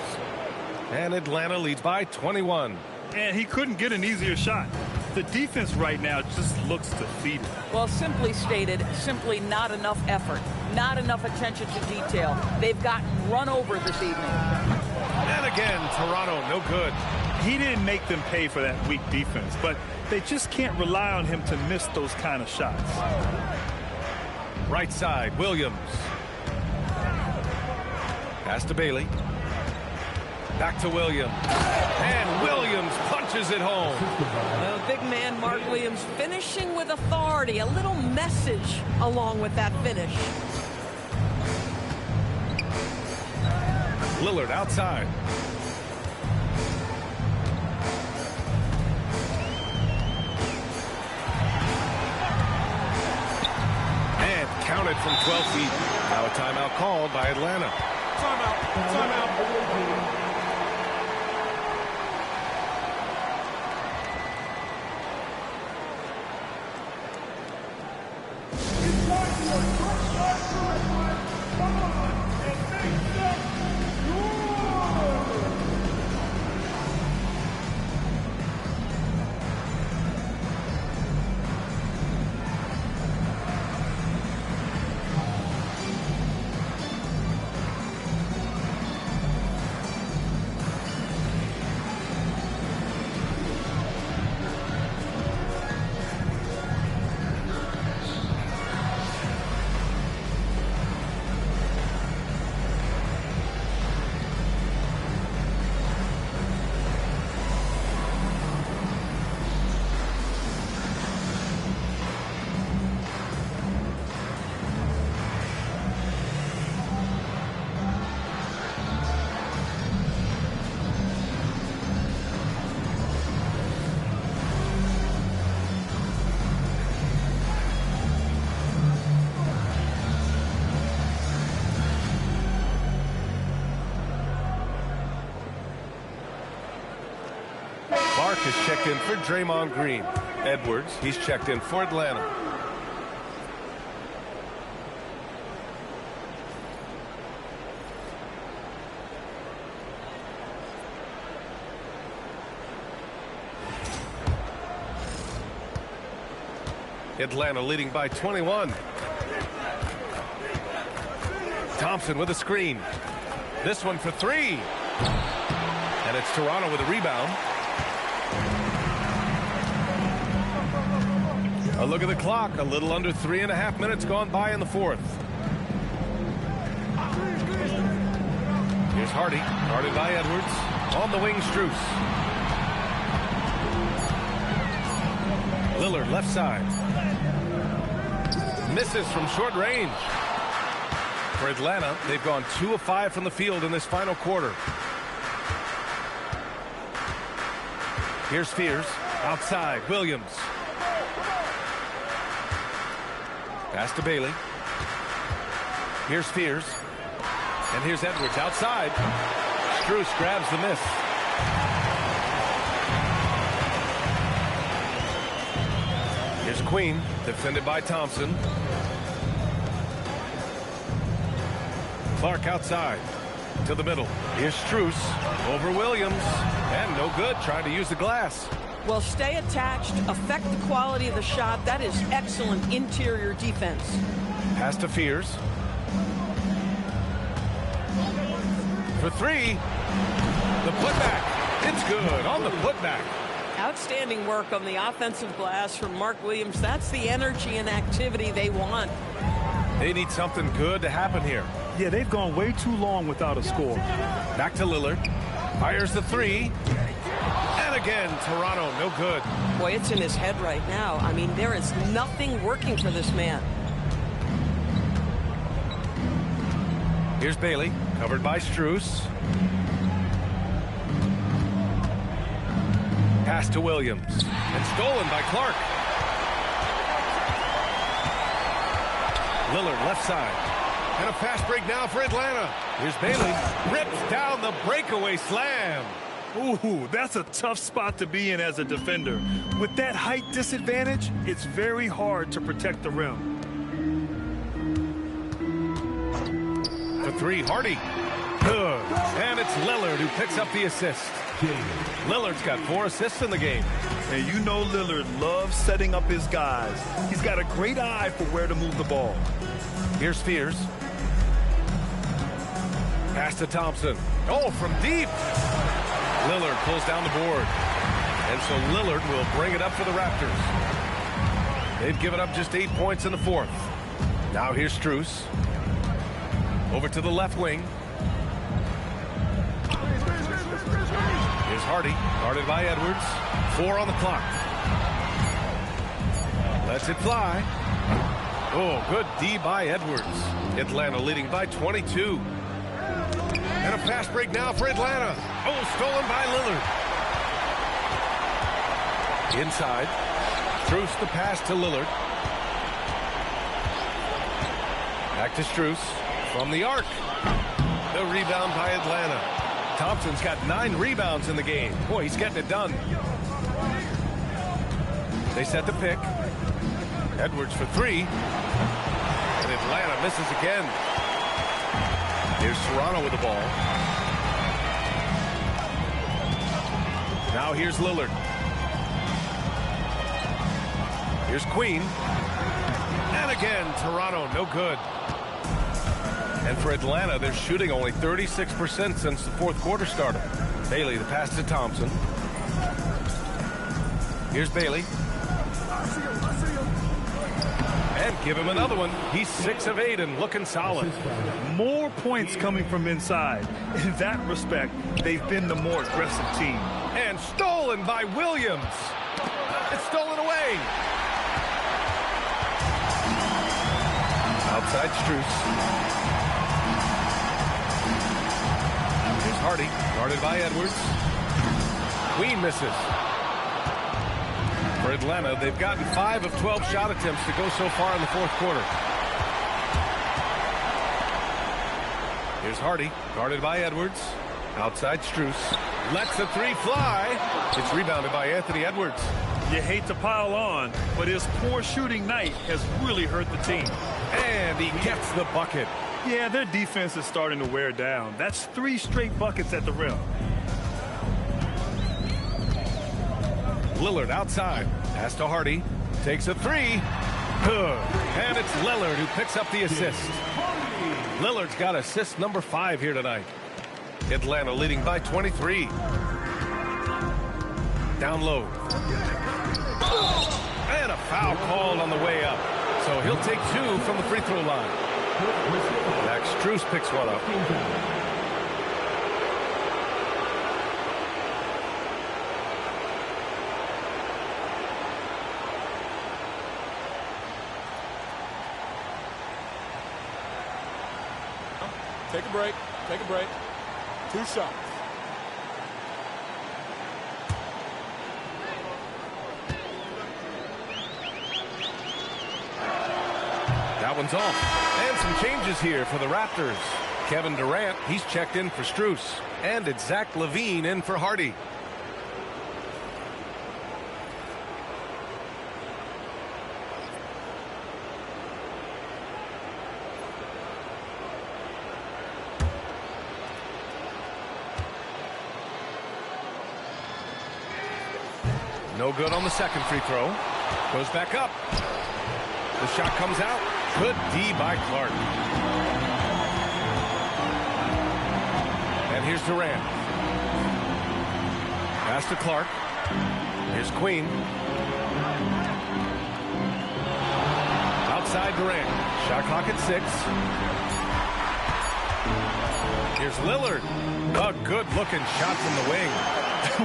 And Atlanta leads by 21. And he couldn't get an easier shot. The defense right now just looks defeated. Well, simply stated, simply not enough effort, not enough attention to detail. They've gotten run over this evening. And again, Toronto, no good. He didn't make them pay for that weak defense, but they just can't rely on him to miss those kind of shots. Right side, Williams. Pass to Bailey. Back to Williams. And Williams punches it home. The big man, Mark Williams, finishing with authority. A little message along with that finish. Lillard outside. And counted from 12 feet. Now a timeout called by Atlanta. Timeout. Timeout. has checked in for Draymond Green. Edwards, he's checked in for Atlanta. Atlanta leading by 21. Thompson with a screen. This one for three. And it's Toronto with a rebound. A look at the clock. A little under 3.5 minutes gone by in the fourth. Here's Hardy. Guarded by Edwards. On the wing, Strus. Lillard left side. Misses from short range. For Atlanta, they've gone 2 of 5 from the field in this final quarter. Here's Spears. Outside, Williams. Pass to Bailey. Here's Spears. And here's Edwards outside. Strus grabs the miss. Here's Queen, defended by Thompson. Clark outside to the middle. Here's Strus over Williams. And no good, trying to use the glass. Well, stay attached, affect the quality of the shot. That is excellent interior defense. Pass to Fears. For three. The putback. It's good on the putback. Outstanding work on the offensive glass from Mark Williams. That's the energy and activity they want. They need something good to happen here. Yeah, they've gone way too long without a score. Back to Lillard. Fires the three. And again, Toronto, no good. Boy, it's in his head right now. I mean, there is nothing working for this man. Here's Bailey, covered by Strus. Pass to Williams. And stolen by Clark. Lillard left side. And a fast break now for Atlanta. Here's Bailey. Rips down the breakaway slam. Ooh, that's a tough spot to be in as a defender. With that height disadvantage, it's very hard to protect the rim. For three, Hardy. Good. And it's Lillard who picks up the assist. Lillard's got 4 assists in the game. And you know Lillard loves setting up his guys. He's got a great eye for where to move the ball. Here's Spears. Pass to Thompson. Oh, from deep. Lillard pulls down the board. And so Lillard will bring it up for the Raptors. They've given up just 8 points in the fourth. Now here's Strus. Over to the left wing. Here's Hardy, guarded by Edwards. 4 on the clock. Lets it fly. Oh, good D by Edwards. Atlanta leading by 22. And a fast break now for Atlanta. Oh, stolen by Lillard. Inside. Strus the pass to Lillard. Back to Strus. From the arc. The rebound by Atlanta. Thompson's got 9 rebounds in the game. Boy, he's getting it done. They set the pick. Edwards for 3. And Atlanta misses again. Here's Toronto with the ball. Now here's Lillard. Here's Queen. And again, Toronto, no good. And for Atlanta, they're shooting only 36% since the fourth quarter started. Bailey, the pass to Thompson. Here's Bailey. And give him another one. He's 6 of 8 and looking solid. More points coming from inside. In that respect, they've been the more aggressive team. And stolen by Williams. It's stolen away. Outside Strus. Here's Hardy, guarded by Edwards. Queen misses. For Atlanta, they've gotten 5 of 12 shot attempts to go so far in the fourth quarter. Here's Hardy, guarded by Edwards. Outside Strus. Lets the three fly. It's rebounded by Anthony Edwards. You hate to pile on, but his poor shooting night has really hurt the team. And he gets the bucket. Yeah, their defense is starting to wear down. That's 3 straight buckets at the rim. Lillard outside. Pass to Hardy. Takes a three. Good. And it's Lillard who picks up the assist. Lillard's got assist number 5 here tonight. Atlanta leading by 23. Down low. And a foul called on the way up. So he'll take 2 from the free throw line. Max Strus picks one up. Take a break. Take a break. 2 shots. That one's off. And some changes here for the Raptors. Kevin Durant, he's checked in for Strus. And it's Zach LaVine in for Hardy. No good on the second free throw. Goes back up. The shot comes out. Good D by Clark. And here's Durant. Pass to Clark. Here's Queen. Outside Durant. Shot clock at 6. Here's Lillard. A good-looking shot from the wing.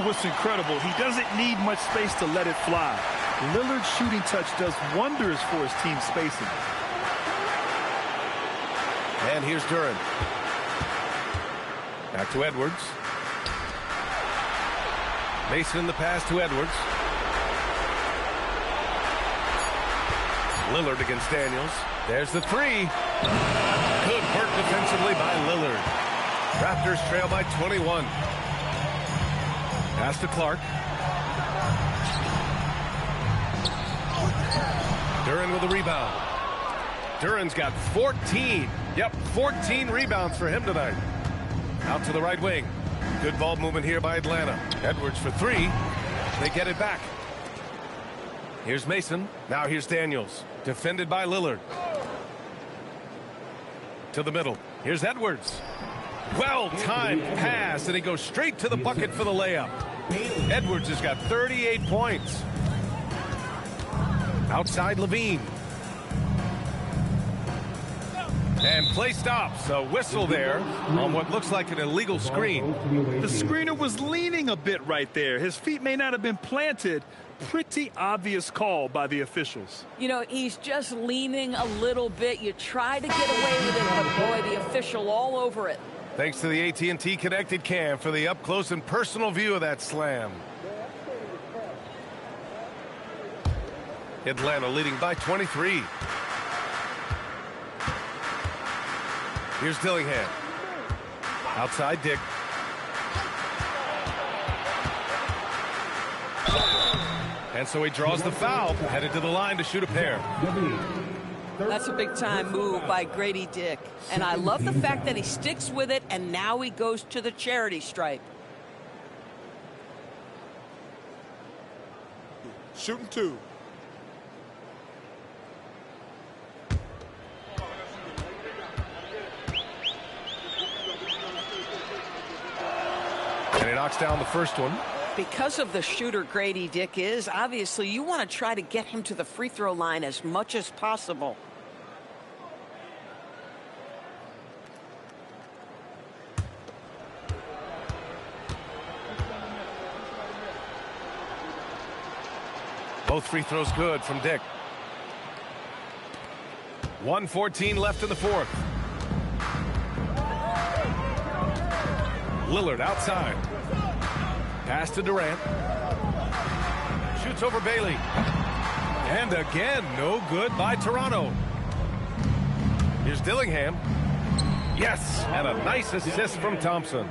What's incredible, he doesn't need much space to let it fly. Lillard's shooting touch does wonders for his team's spacing. And here's Durant. Back to Edwards. Mason the pass to Edwards. Lillard against Daniels. There's the three. Good work defensively by Lillard. Raptors trail by 21. Pass to Clark. Duran with a rebound. Duran's got 14. Yep, 14 rebounds for him tonight. Out to the right wing. Good ball movement here by Atlanta. Edwards for 3. They get it back. Here's Mason. Now here's Daniels. Defended by Lillard. To the middle. Here's Edwards. Well-timed pass, and he goes straight to the bucket for the layup. Edwards has got 38 points. Outside LaVine. And play stops. A whistle there on what looks like an illegal screen. The screener was leaning a bit right there. His feet may not have been planted. Pretty obvious call by the officials. You know, he's just leaning a little bit. You try to get away with it, but boy, the official all over it. Thanks to the AT&T Connected Cam for the up-close and personal view of that slam. Atlanta leading by 23. Here's Dillingham. Outside Dick. And so he draws the foul, headed to the line to shoot a pair. That's a big-time move by Grady Dick. And I love the fact that he sticks with it, and now he goes to the charity stripe. Shooting 2. And he knocks down the first one. Because of the shooter Grady Dick is, obviously you want to try to get him to the free throw line as much as possible. Both free throws good from Dick. 1:14 left in the fourth. Lillard outside. Pass to Durant. Shoots over Bailey. And again, no good by Toronto. Here's Dillingham. Yes, and a nice assist from Thompson.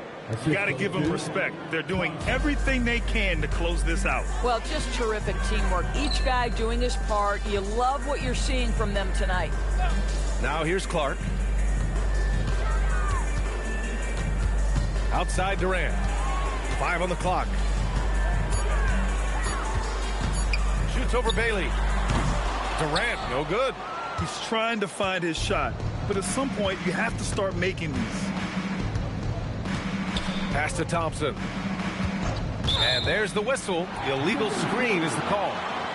You got to give them respect. They're doing everything they can to close this out. Well, just terrific teamwork. Each guy doing his part. You love what you're seeing from them tonight. Now here's Clark. Outside Durant. 5 on the clock. Shoots over Bailey. Durant, no good. He's trying to find his shot, but at some point you have to start making these. Pass to Thompson. And there's the whistle. Illegal screen is the call.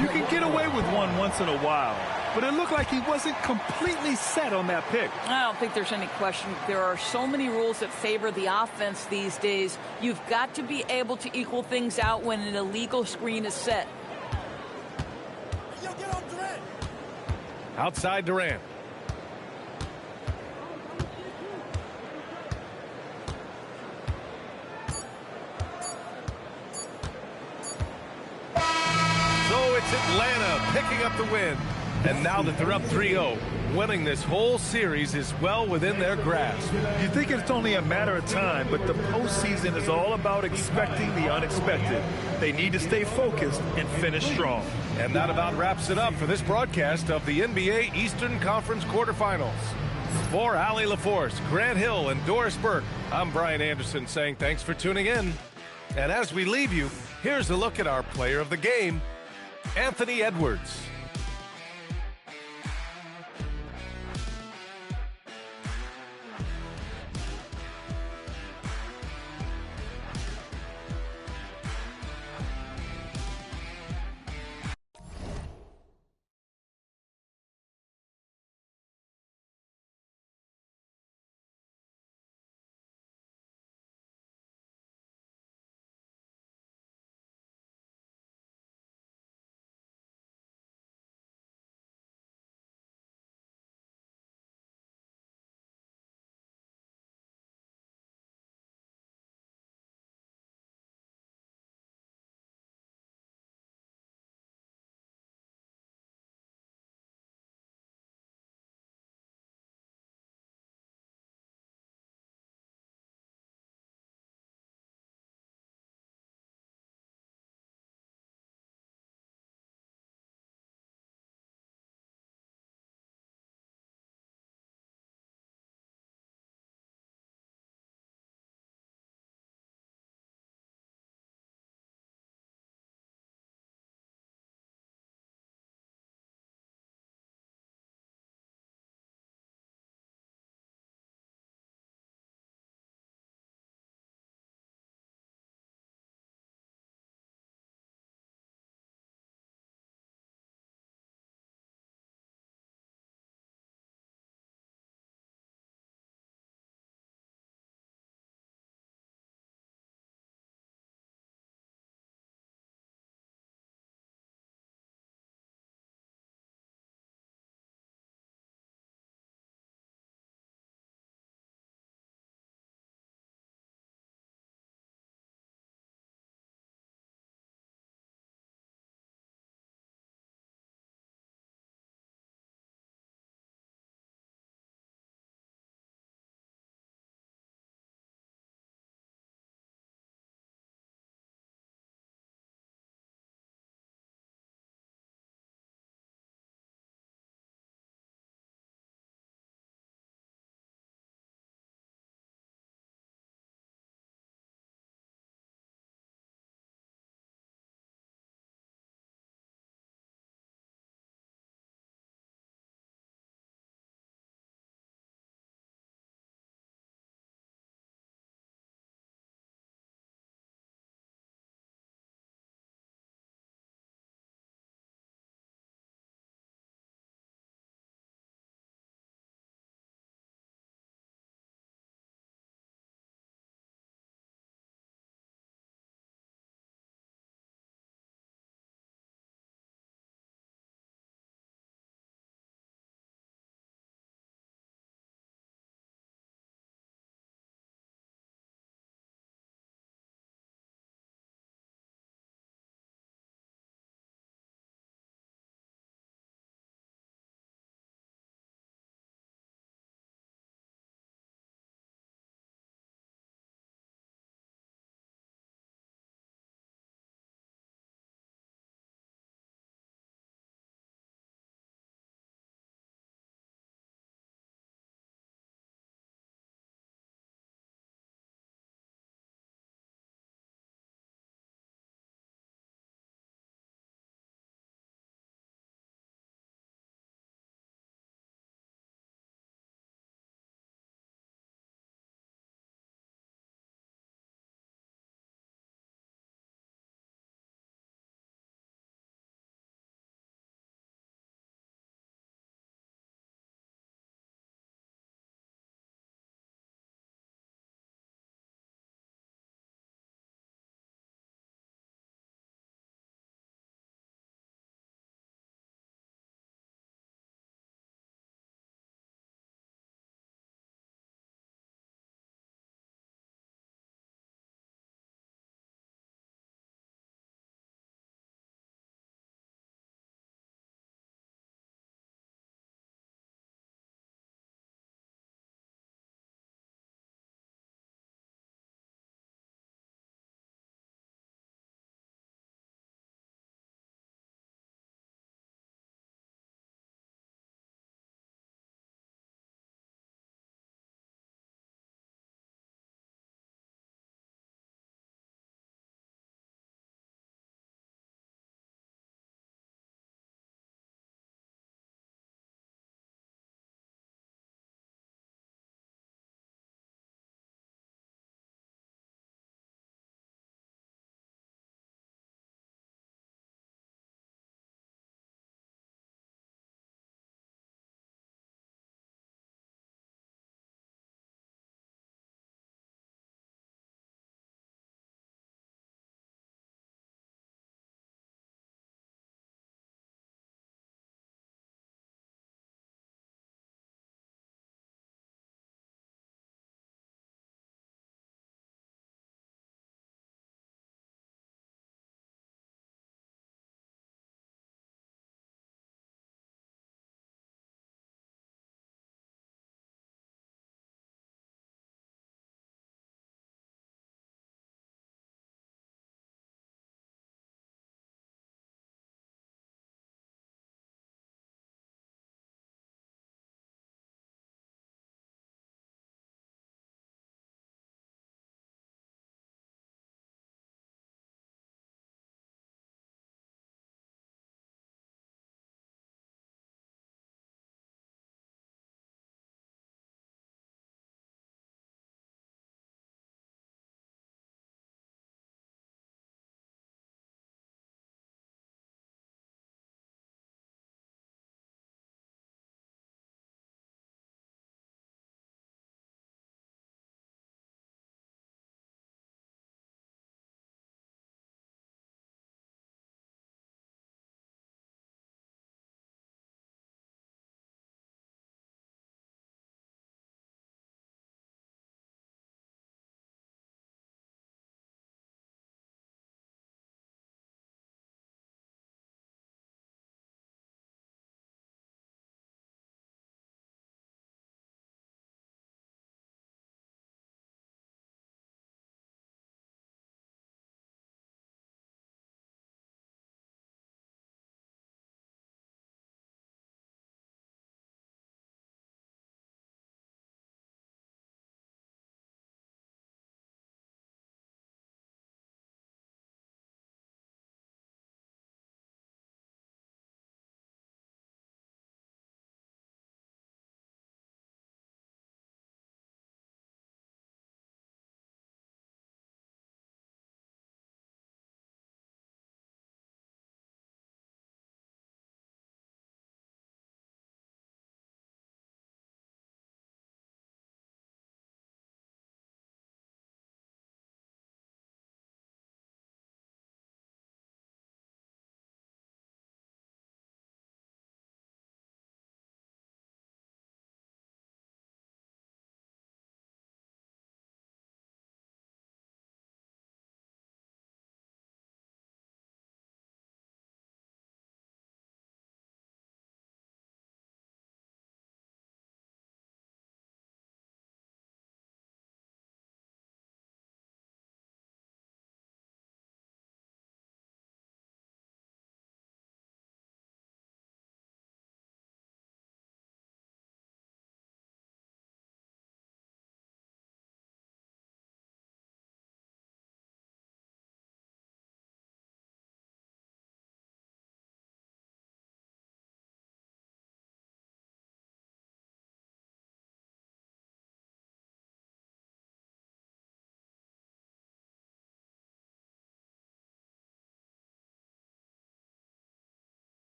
You can get away with one once in a while, but it looked like he wasn't completely set on that pick. I don't think there's any question. There are so many rules that favor the offense these days. You've got to be able to equal things out when an illegal screen is set. Outside Durant. So it's Atlanta picking up the win. And now that they're up 3-0, winning this whole series is well within their grasp. You think it's only a matter of time, but the postseason is all about expecting the unexpected. They need to stay focused and finish strong. And that about wraps it up for this broadcast of the NBA Eastern Conference quarterfinals. For Allie LaForce, Grant Hill, and Doris Burke, I'm Brian Anderson saying thanks for tuning in. And as we leave you, here's a look at our player of the game, Anthony Edwards.